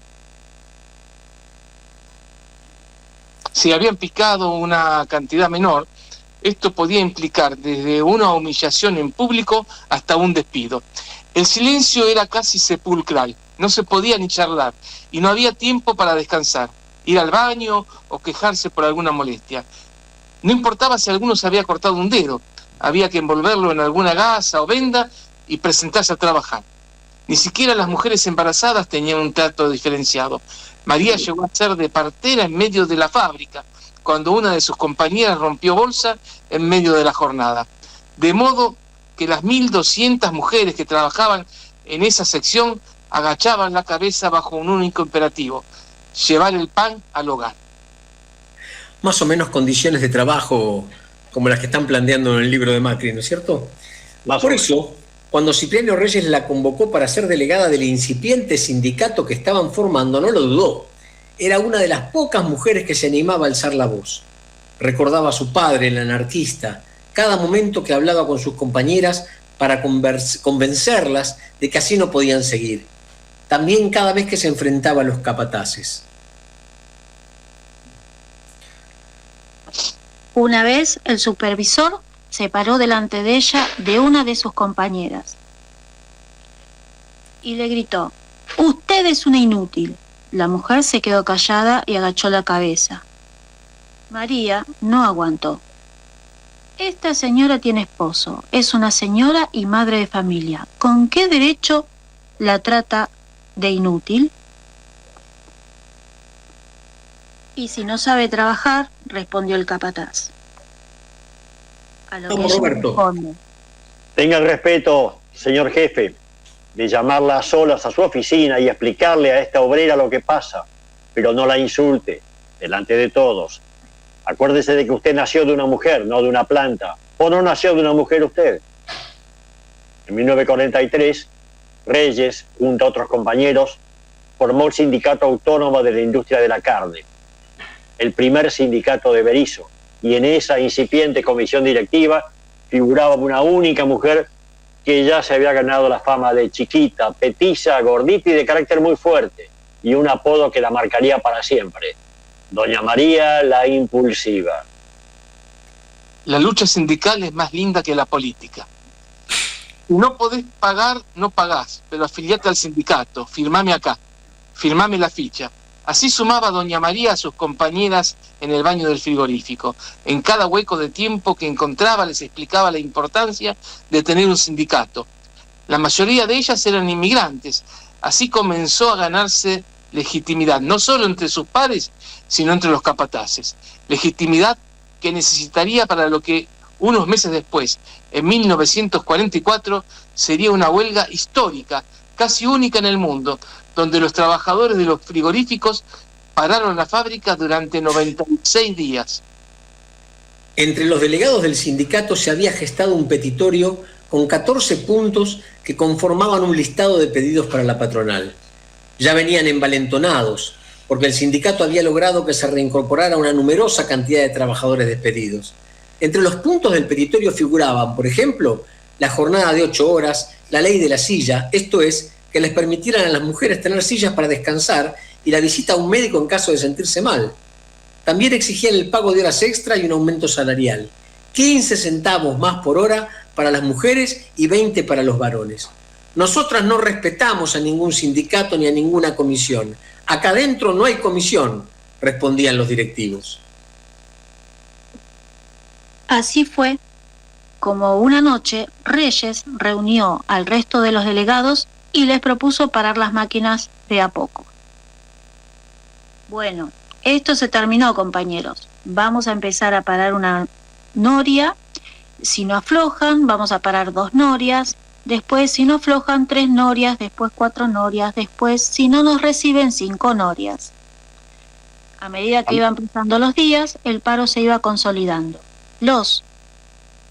Speaker 6: Si habían picado una cantidad menor, esto podía implicar desde una humillación en público hasta un despido. El silencio era casi sepulcral, no se podía ni charlar, y no había tiempo para descansar, ir al baño o quejarse por alguna molestia. No importaba si alguno se había cortado un dedo, había que envolverlo en alguna gasa o venda y presentarse a trabajar. Ni siquiera las mujeres embarazadas tenían un trato diferenciado. María llegó a ser de partera en medio de la fábrica, cuando una de sus compañeras rompió bolsa en medio de la jornada. De modo que las 1.200 mujeres que trabajaban en esa sección agachaban la cabeza bajo un único imperativo: llevar el pan al hogar.
Speaker 2: Más o menos condiciones de trabajo como las que están planteando en el libro de Macri, ¿no es cierto? Por eso, cuando Cipriano Reyes la convocó para ser delegada del incipiente sindicato que estaban formando, no lo dudó. Era una de las pocas mujeres que se animaba a alzar la voz. Recordaba a su padre, el anarquista, cada momento que hablaba con sus compañeras para convencerlas de que así no podían seguir. También cada vez que se enfrentaba a los capataces.
Speaker 15: Una vez el supervisor se paró delante de ella de una de sus compañeras y le gritó: «Usted es una inútil». La mujer se quedó callada y agachó la cabeza. María no aguantó. Esta señora tiene esposo, es una señora y madre de familia. ¿Con qué derecho la trata de inútil? Y si no sabe trabajar, respondió el capataz. A lo que ella responde:
Speaker 5: tenga el respeto, señor jefe, de llamarla a solas a su oficina y explicarle a esta obrera lo que pasa, pero no la insulte delante de todos. Acuérdese de que usted nació de una mujer, no de una planta. ¿O no nació de una mujer usted? En 1943, Reyes, junto a otros compañeros, formó el Sindicato Autónomo de la Industria de la Carne, el primer sindicato de Berisso, y en esa incipiente comisión directiva figuraba una única mujer que ya se había ganado la fama de chiquita, petiza, gordita y de carácter muy fuerte, y un apodo que la marcaría para siempre: Doña María la Impulsiva.
Speaker 6: La lucha sindical es más linda que la política. Si no podés pagar, no pagás, pero afiliate al sindicato, firmame acá, firmame la ficha. Así sumaba doña María a sus compañeras en el baño del frigorífico. En cada hueco de tiempo que encontraba les explicaba la importancia de tener un sindicato. La mayoría de ellas eran inmigrantes. Así comenzó a ganarse legitimidad, no solo entre sus pares, sino entre los capataces. Legitimidad que necesitaría para lo que unos meses después, en 1944, sería una huelga histórica, casi única en el mundo, donde los trabajadores de los frigoríficos pararon la fábrica durante 96 días.
Speaker 2: Entre los delegados del sindicato se había gestado un petitorio con 14 puntos que conformaban un listado de pedidos para la patronal. Ya venían envalentonados, porque el sindicato había logrado que se reincorporara una numerosa cantidad de trabajadores despedidos. Entre los puntos del petitorio figuraban, por ejemplo, la jornada de 8 horas, la ley de la silla, esto es, que les permitieran a las mujeres tener sillas para descansar y la visita a un médico en caso de sentirse mal. También exigían el pago de horas extra y un aumento salarial. 15 centavos más por hora para las mujeres y 20 para los varones. Nosotras no respetamos a ningún sindicato ni a ninguna comisión. Acá adentro no hay comisión, respondían los directivos.
Speaker 15: Así fue como una noche Reyes reunió al resto de los delegados y les propuso parar las máquinas de a poco. Bueno, esto se terminó, compañeros. Vamos a empezar a parar una noria. Si no aflojan, vamos a parar 2 norias. Después, si no aflojan, 3 norias. Después, 4 norias. Después, si no nos reciben, 5 norias. A medida que iban pasando los días, el paro se iba consolidando. Los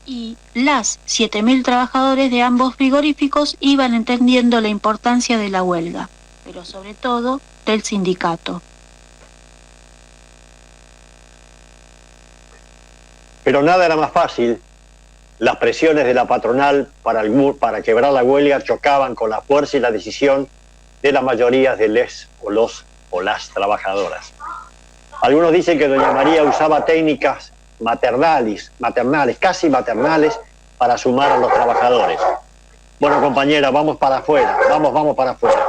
Speaker 15: y las 7.000 trabajadores de ambos frigoríficos iban entendiendo la importancia de la huelga, pero sobre todo del sindicato.
Speaker 5: Pero nada era más fácil. Las presiones de la patronal para quebrar la huelga chocaban con la fuerza y la decisión de la mayoría de les o las trabajadoras. Algunos dicen que doña María usaba técnicas maternales, casi maternales, para sumar a los trabajadores. Bueno, compañera, vamos para afuera, vamos para afuera.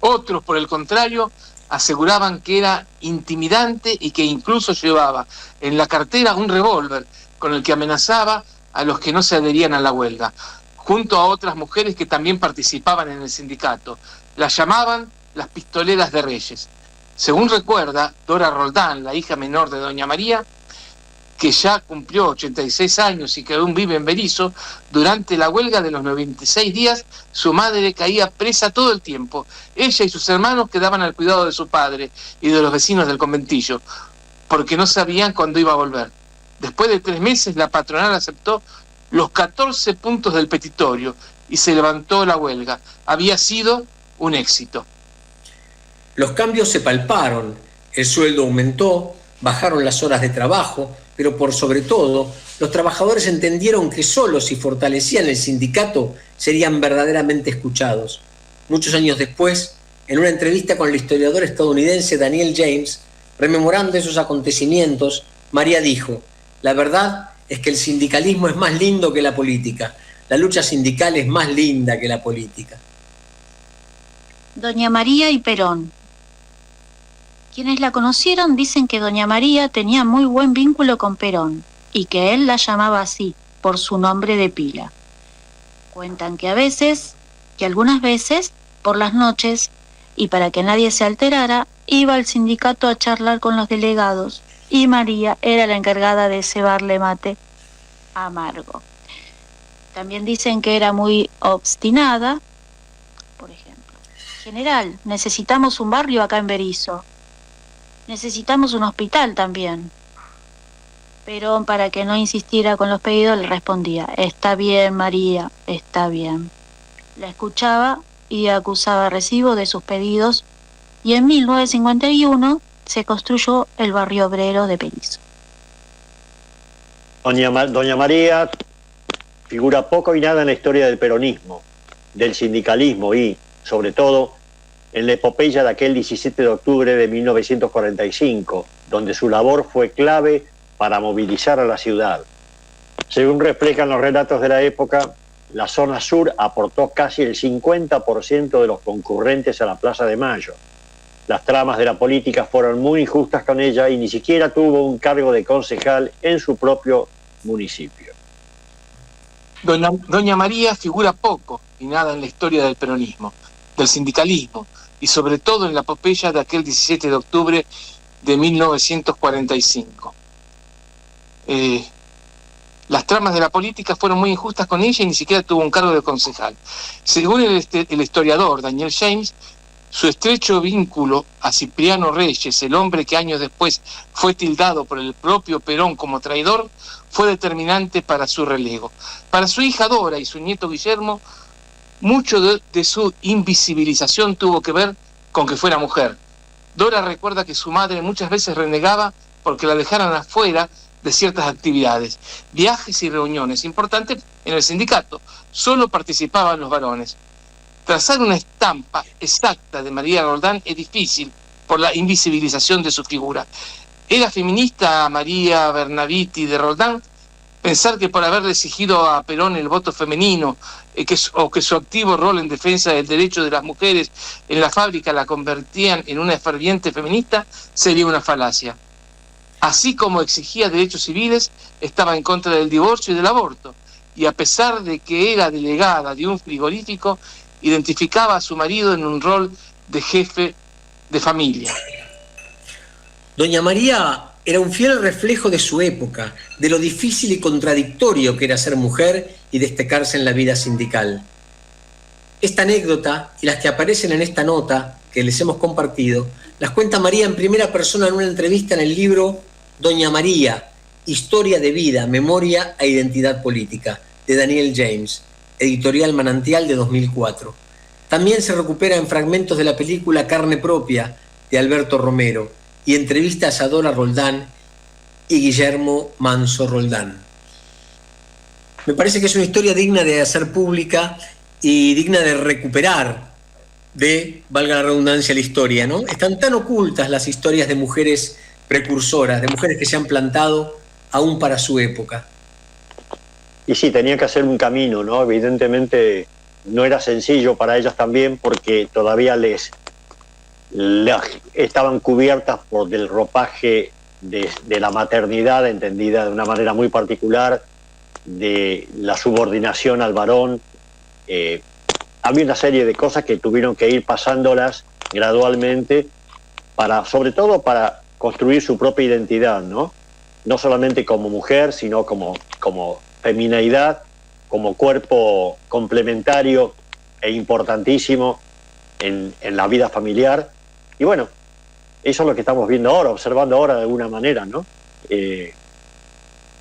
Speaker 6: Otros, por el contrario, aseguraban que era intimidante y que incluso llevaba en la cartera un revólver con el que amenazaba a los que no se adherían a la huelga, junto a otras mujeres que también participaban en el sindicato. Las llamaban las pistoleras de Reyes. Según recuerda Dora Roldán, la hija menor de doña María, que ya cumplió 86 años y que aún vive en Berisso, durante la huelga de los 96 días, su madre caía presa todo el tiempo. Ella y sus hermanos quedaban al cuidado de su padre y de los vecinos del conventillo, porque no sabían cuándo iba a volver. Después de 3 meses, la patronal aceptó los 14 puntos del petitorio y se levantó la huelga. Había sido un éxito.
Speaker 2: Los cambios se palparon, el sueldo aumentó, bajaron las horas de trabajo, pero por sobre todo, los trabajadores entendieron que solo si fortalecían el sindicato serían verdaderamente escuchados. Muchos años después, en una entrevista con el historiador estadounidense Daniel James, rememorando esos acontecimientos, María dijo: la verdad es que el sindicalismo es más lindo que la política. La lucha sindical es más linda que la política.
Speaker 15: Doña María y Perón. Quienes la conocieron dicen que doña María tenía muy buen vínculo con Perón y que él la llamaba así, por su nombre de pila. Cuentan que algunas veces, por las noches, y para que nadie se alterara, iba al sindicato a charlar con los delegados y María era la encargada de cebarle mate amargo. También dicen que era muy obstinada. Por ejemplo, general, necesitamos un barrio acá en Berisso. Necesitamos un hospital también. Perón, para que no insistiera con los pedidos, le respondía: está bien, María, está bien. La escuchaba y acusaba recibo de sus pedidos, y en 1951 se construyó el barrio obrero de Berisso.
Speaker 5: Doña María figura poco y nada en la historia del peronismo, del sindicalismo y, sobre todo, en la epopeya de aquel 17 de octubre de 1945, donde su labor fue clave para movilizar a la ciudad. Según reflejan los relatos de la época, la zona sur aportó casi el 50% de los concurrentes a la Plaza de Mayo. Las tramas de la política fueron muy injustas con ella y ni siquiera tuvo un cargo de concejal en su propio municipio.
Speaker 6: Doña María figura poco y nada en la historia del peronismo, del sindicalismo y sobre todo en la epopeya de aquel 17 de octubre de 1945. Las tramas de la política fueron muy injustas con ella y ni siquiera tuvo un cargo de concejal. Según el historiador Daniel James, su estrecho vínculo a Cipriano Reyes, el hombre que años después fue tildado por el propio Perón como traidor, fue determinante para su relego. Para su hija Dora y su nieto Guillermo, mucho de su invisibilización tuvo que ver con que fuera mujer. Dora recuerda que su madre muchas veces renegaba porque la dejaran afuera de ciertas actividades, viajes y reuniones importantes en el sindicato. Solo participaban los varones. Trazar una estampa exacta de María Roldán es difícil por la invisibilización de su figura. ¿Era feminista María Bernaviti de Roldán? Pensar que por haberle exigido a Perón el voto femenino o que su activo rol en defensa del derecho de las mujeres en la fábrica la convertían en una ferviente feminista sería una falacia. Así como exigía derechos civiles, estaba en contra del divorcio y del aborto, y a pesar de que era delegada de un frigorífico, identificaba a su marido en un rol de jefe de familia.
Speaker 2: Doña María era un fiel reflejo de su época, de lo difícil y contradictorio que era ser mujer y destacarse en la vida sindical. Esta anécdota y las que aparecen en esta nota que les hemos compartido, las cuenta María en primera persona en una entrevista en el libro Doña María, Historia de Vida, Memoria e Identidad Política, de Daniel James, editorial Manantial de 2004. También se recupera en fragmentos de la película Carne Propia, de Alberto Romero, y entrevistas a Dora Roldán y Guillermo Manso Roldán. Me parece que es una historia digna de hacer pública y digna de recuperar, valga la redundancia, la historia, ¿no? Están tan ocultas las historias de mujeres precursoras, de mujeres que se han plantado aún para su época.
Speaker 5: Y sí, tenía que hacer un camino, ¿no? Evidentemente no era sencillo para ellas también porque todavía estaban cubiertas por el ropaje de la maternidad, entendida de una manera muy particular, de la subordinación al varón. Había una serie de cosas que tuvieron que ir pasándolas gradualmente, sobre todo para construir su propia identidad, ¿no? No solamente como mujer, sino como femineidad, como cuerpo complementario e importantísimo en la vida familiar. Y bueno, eso es lo que estamos viendo ahora, observando ahora de alguna manera, ¿no?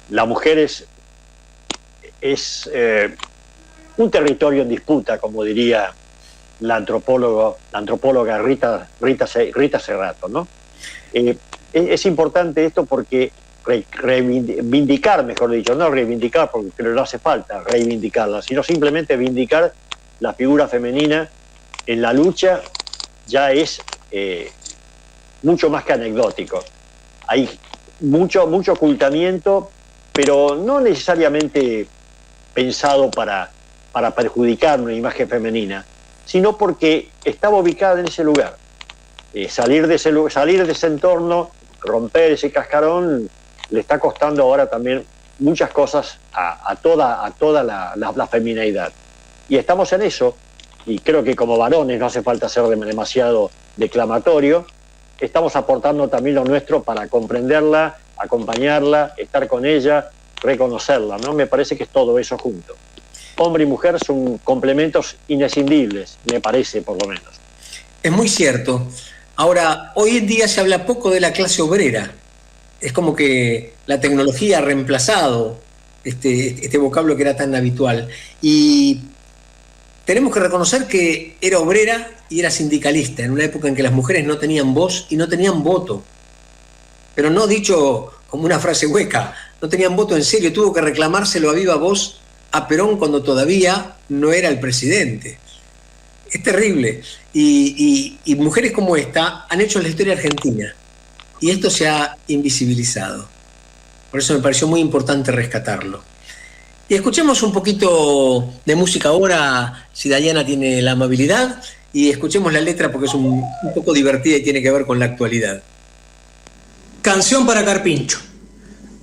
Speaker 5: La mujer es un territorio en disputa, como diría la antropóloga Rita Serrato, ¿no? Es importante esto porque reivindicar, mejor dicho, no reivindicar porque no hace falta reivindicarla, sino simplemente vindicar la figura femenina en la lucha ya es mucho más que anecdótico. Hay mucho ocultamiento, pero no necesariamente pensado para perjudicar una imagen femenina, sino porque estaba ubicada en ese lugar. salir de ese entorno, romper ese cascarón, le está costando ahora también muchas cosas a toda la femineidad. Y estamos en eso, y creo que como varones no hace falta ser demasiado declamatorio, estamos aportando también lo nuestro para comprenderla, acompañarla, estar con ella, reconocerla, ¿no? Me parece que es todo eso junto. Hombre y mujer son complementos inescindibles, me parece, por lo menos.
Speaker 2: Es muy cierto. Ahora, hoy en día se habla poco de la clase obrera. Es como que la tecnología ha reemplazado este vocablo que era tan habitual. Y tenemos que reconocer que era obrera y era sindicalista, en una época en que las mujeres no tenían voz y no tenían voto. Pero no dicho como una frase hueca, no tenían voto en serio, tuvo que reclamárselo a viva voz a Perón cuando todavía no era el presidente. Es terrible. Y mujeres como esta han hecho la historia argentina. Y esto se ha invisibilizado. Por eso me pareció muy importante rescatarlo. Y escuchemos un poquito de música ahora, si Dayana tiene la amabilidad, y escuchemos la letra porque es un poco divertida y tiene que ver con la actualidad.
Speaker 8: Canción para Carpincho.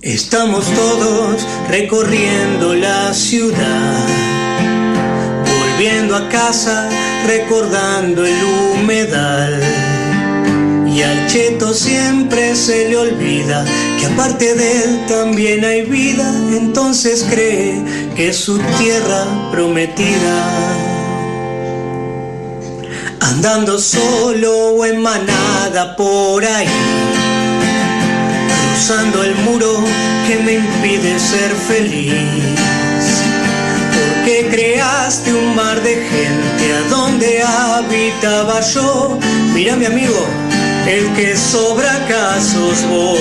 Speaker 8: Estamos todos recorriendo la ciudad, volviendo a casa, recordando el humedal. Y al cheto siempre se le olvida que aparte de él también hay vida, entonces cree que es su tierra prometida. Andando solo o en manada por ahí, cruzando el muro que me impide ser feliz. Porque creaste un mar de gente a donde habitaba yo. Mira mi amigo, el que sobra acaso sos vos.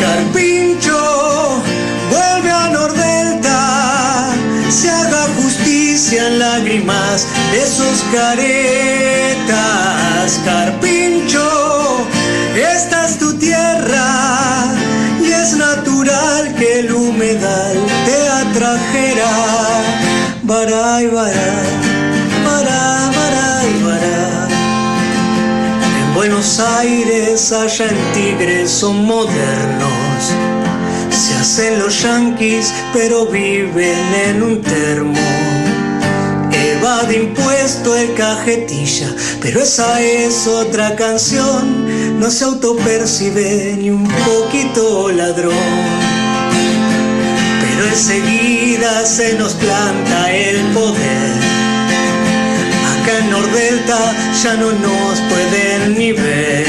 Speaker 8: Carpincho, vuelve a Nordelta, se haga justicia en lágrimas de sus caretas. Carpincho, esta es tu tierra y es natural que el humedal te atrajera. Baray, baray, baray, baray, baray. En Buenos Aires, allá en Tigre son modernos, se hacen los yanquis pero viven en un termo. Evade impuesto el cajetilla, pero esa es otra canción, no se autopercibe ni un poquito ladrón. Pero enseguida se nos planta el poder, acá en Nordelta ya no nos pueden ni ver.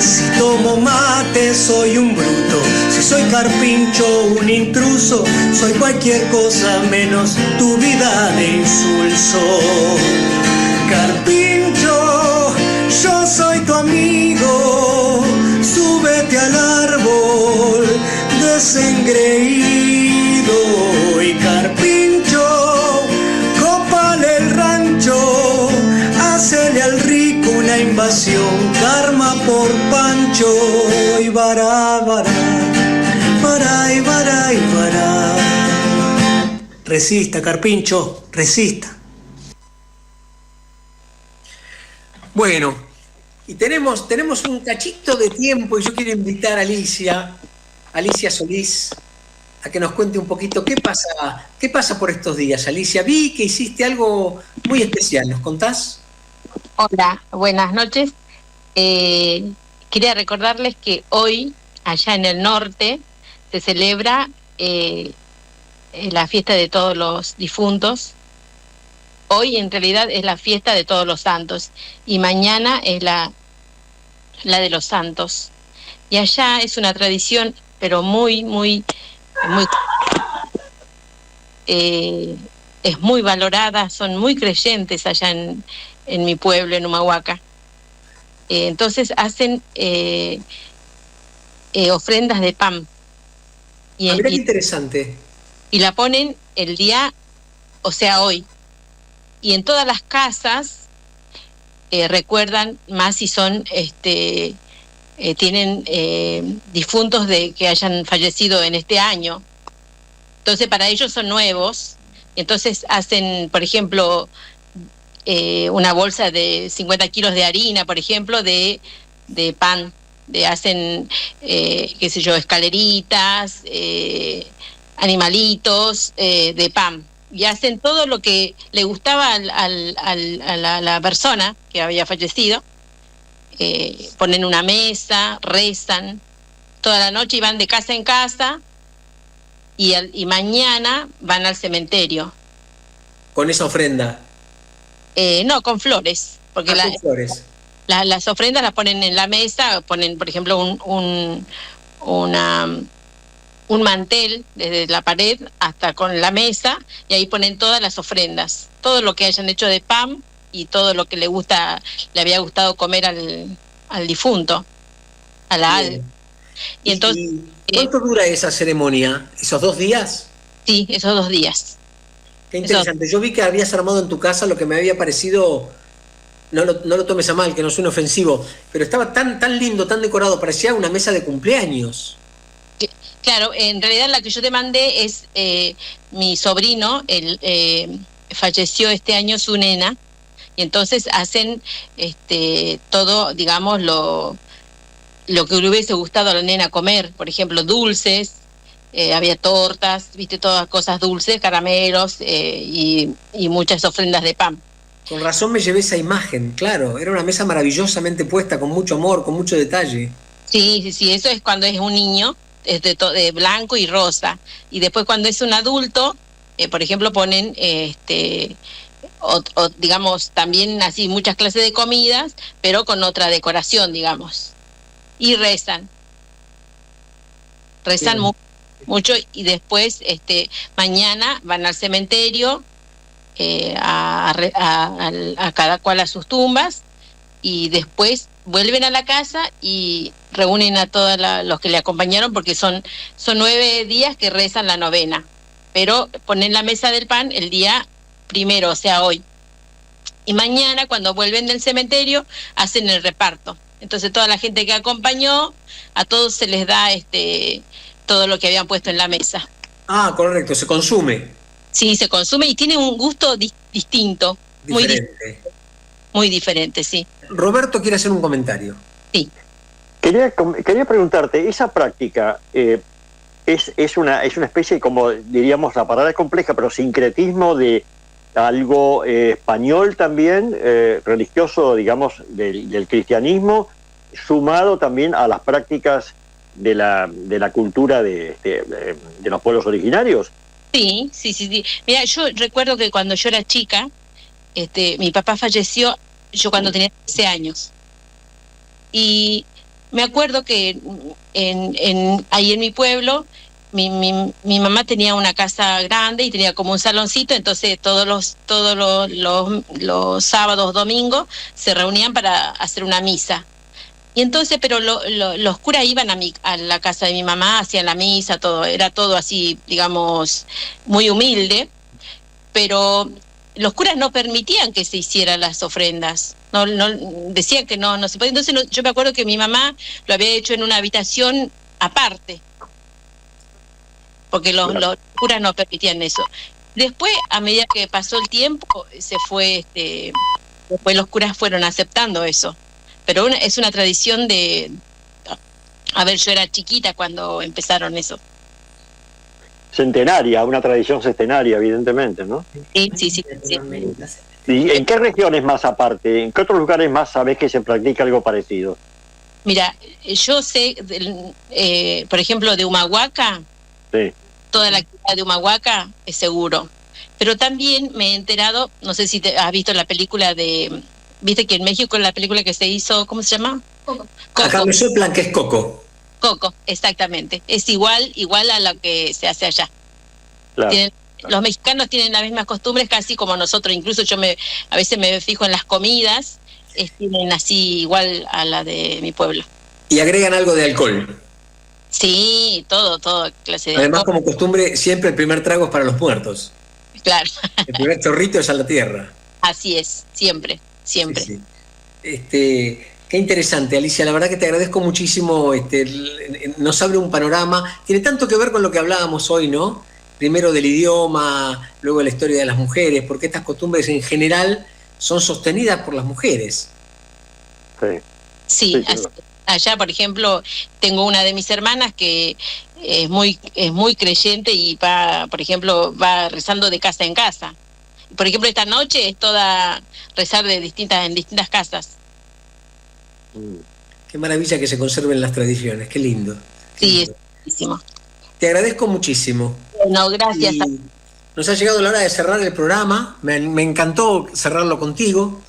Speaker 8: Si tomo mate soy un bruto, si soy carpincho un intruso, soy cualquier cosa menos tu vida de insulso. Carpincho, yo soy tu amigo, súbete al árbol desengreído. Y Carpincho, cópale el rancho, hacele al rico una invasión, karma por Pancho. Y bará, bará, bará, y bará, y bará. Resista, Carpincho, resista.
Speaker 2: Bueno, y tenemos un cachito de tiempo y yo quiero invitar a Alicia Solís, a que nos cuente un poquito qué pasa por estos días. Alicia, vi que hiciste algo muy especial, ¿nos contás?
Speaker 9: Hola, buenas noches. Quería recordarles que hoy, allá en el norte, se celebra la fiesta de todos los difuntos. Hoy en realidad es la fiesta de todos los santos y mañana es la de los santos. Y allá es una tradición, pero es muy valorada, son muy creyentes allá en mi pueblo, en Humahuaca. Entonces hacen ofrendas de pan.
Speaker 2: Qué interesante.
Speaker 9: Y la ponen el día, o sea, hoy. Y en todas las casas recuerdan más si son tienen difuntos que hayan fallecido en este año. Entonces para ellos son nuevos. Entonces hacen, por ejemplo, una bolsa de 50 kilos de harina, por ejemplo, de pan. Hacen, qué sé yo, escaleritas, animalitos de pan. Y hacen todo lo que le gustaba a la persona que había fallecido. Ponen una mesa, rezan toda la noche y van de casa en casa y mañana van al cementerio.
Speaker 2: ¿Con esa ofrenda?
Speaker 9: No, con flores. Porque
Speaker 2: con flores.
Speaker 9: Las ofrendas las ponen en la mesa, ponen, por ejemplo, un mantel desde la pared hasta con la mesa, y ahí ponen todas las ofrendas, todo lo que hayan hecho de pan y todo lo que le había gustado comer al difunto, a la alma. Y entonces,
Speaker 2: ¿cuánto dura esa ceremonia? ¿Esos 2 días?
Speaker 9: Sí, esos 2 días.
Speaker 2: Qué interesante. Yo vi que habías armado en tu casa lo que me había parecido, no lo tomes a mal, que no suene ofensivo, pero estaba tan lindo, tan decorado, parecía una mesa de cumpleaños.
Speaker 9: Claro, en realidad la que yo te mandé es mi sobrino, él falleció este año su nena, y entonces hacen todo, digamos, lo que le hubiese gustado a la nena comer, por ejemplo, dulces, había tortas, viste, todas cosas dulces, caramelos y muchas ofrendas de pan.
Speaker 2: Con razón me llevé esa imagen, claro, era una mesa maravillosamente puesta, con mucho amor, con mucho detalle.
Speaker 9: Sí, eso es cuando es un niño, es de blanco y rosa, y después cuando es un adulto, por ejemplo, ponen digamos, también así muchas clases de comidas, pero con otra decoración, digamos, y rezan mucho, y después mañana van al cementerio a cada cual a sus tumbas, y después vuelven a la casa y reúnen a todos los que le acompañaron, porque son 9 días que rezan la novena, pero ponen la mesa del pan el día primero, o sea, hoy. Y mañana, cuando vuelven del cementerio, hacen el reparto. Entonces toda la gente que acompañó, a todos se les da todo lo que habían puesto en la mesa.
Speaker 2: Ah, correcto, se consume.
Speaker 9: Sí, se consume y tiene un gusto distinto.
Speaker 2: Diferente.
Speaker 9: Muy diferente, sí.
Speaker 2: Roberto quiere hacer un comentario.
Speaker 9: Sí.
Speaker 5: Quería preguntarte, esa práctica es una especie, como diríamos, la palabra es compleja, pero sincretismo de algo español también, religioso, digamos, del cristianismo, sumado también a las prácticas de la cultura de los pueblos originarios.
Speaker 9: Sí. Mira, yo recuerdo que cuando yo era chica, mi papá falleció yo cuando tenía 13 años. Y me acuerdo que ahí en mi pueblo, mi mamá tenía una casa grande y tenía como un saloncito, entonces todos los sábados, domingos, se reunían para hacer una misa. Y entonces, pero los curas iban a la casa de mi mamá, hacían la misa, todo, era todo así, digamos, muy humilde, pero los curas no permitían que se hicieran las ofrendas, no decían que no se podía. Entonces yo me acuerdo que mi mamá lo había hecho en una habitación aparte, porque los curas no permitían eso. Después, a medida que pasó el tiempo, se fue, después los curas fueron aceptando eso. Pero es una tradición yo era chiquita cuando empezaron eso.
Speaker 5: Centenaria, una tradición centenaria, evidentemente, ¿no?
Speaker 9: Sí.
Speaker 5: ¿Y en qué regiones más aparte? ¿En qué otros lugares más sabés que se practica algo parecido?
Speaker 9: Mira, yo sé, por ejemplo, de Humahuaca,
Speaker 5: sí.
Speaker 9: Toda la actividad de Humahuaca es seguro. Pero también me he enterado, no sé si has visto la película viste que en México la película que se hizo, ¿cómo se llama?
Speaker 2: Coco. Acá me soplan que es Coco.
Speaker 9: Coco, exactamente. Es igual a lo que se hace allá.
Speaker 5: Claro.
Speaker 9: Los mexicanos tienen las mismas costumbres casi como nosotros. Incluso yo a veces me fijo en las comidas, tienen así igual a la de mi pueblo.
Speaker 2: Y agregan algo de alcohol.
Speaker 9: Sí, todo clase de
Speaker 2: Además,
Speaker 9: alcohol.
Speaker 2: como costumbre, siempre el primer trago es para los muertos.
Speaker 9: Claro.
Speaker 2: El primer chorrito es a la tierra.
Speaker 9: Así es, siempre.
Speaker 2: Sí. Qué interesante, Alicia, la verdad que te agradezco muchísimo, nos abre un panorama, tiene tanto que ver con lo que hablábamos hoy, ¿no? Primero del idioma, luego de la historia de las mujeres, porque estas costumbres en general son sostenidas por las mujeres.
Speaker 9: Sí, allá, por ejemplo, tengo una de mis hermanas que es muy creyente y va, por ejemplo, va rezando de casa en casa. Por ejemplo, esta noche es toda rezar en distintas casas.
Speaker 2: Qué maravilla que se conserven las tradiciones, qué lindo.
Speaker 9: Sí, es buenísimo.
Speaker 2: Te agradezco muchísimo.
Speaker 9: No, gracias.
Speaker 2: Y nos ha llegado la hora de cerrar el programa. Me encantó cerrarlo contigo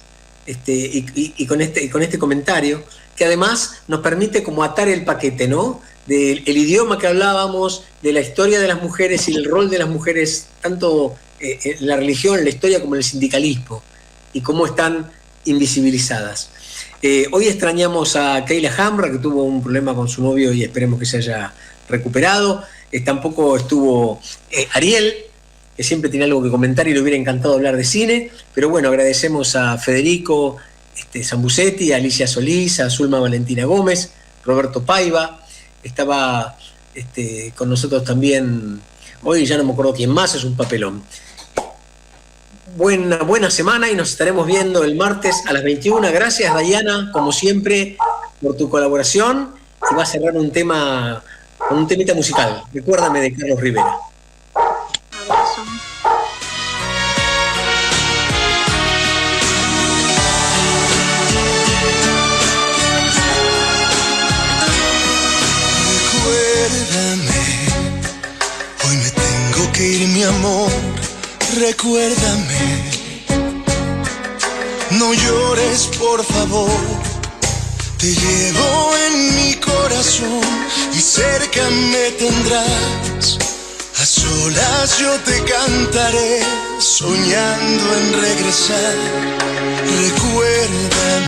Speaker 2: y con este comentario, que además nos permite como atar el paquete, ¿no? Del idioma que hablábamos, de la historia de las mujeres y el rol de las mujeres, tanto en la religión, en la historia, como en el sindicalismo, y cómo están invisibilizadas. Hoy extrañamos a Keila Hamra, que tuvo un problema con su novio y esperemos que se haya recuperado. Tampoco estuvo Ariel, que siempre tiene algo que comentar y le hubiera encantado hablar de cine, pero bueno, agradecemos a Federico Zambucetti, a Alicia Solís, a Zulma Valentina Gómez, Roberto Paiva, estaba con nosotros también, hoy ya no me acuerdo quién más, es un papelón. Buena semana y nos estaremos viendo el martes a las 21. Gracias, Dayana, como siempre, por tu colaboración, y va a cerrar un tema con un temita musical. Recuérdame, de Carlos Rivera.
Speaker 7: Abrazo.
Speaker 12: Recuérdame, hoy me tengo que ir, mi amor. Recuérdame, no llores, por favor. Te llevo en mi corazón y cerca me tendrás. A solas yo te cantaré, soñando en regresar. Recuérdame.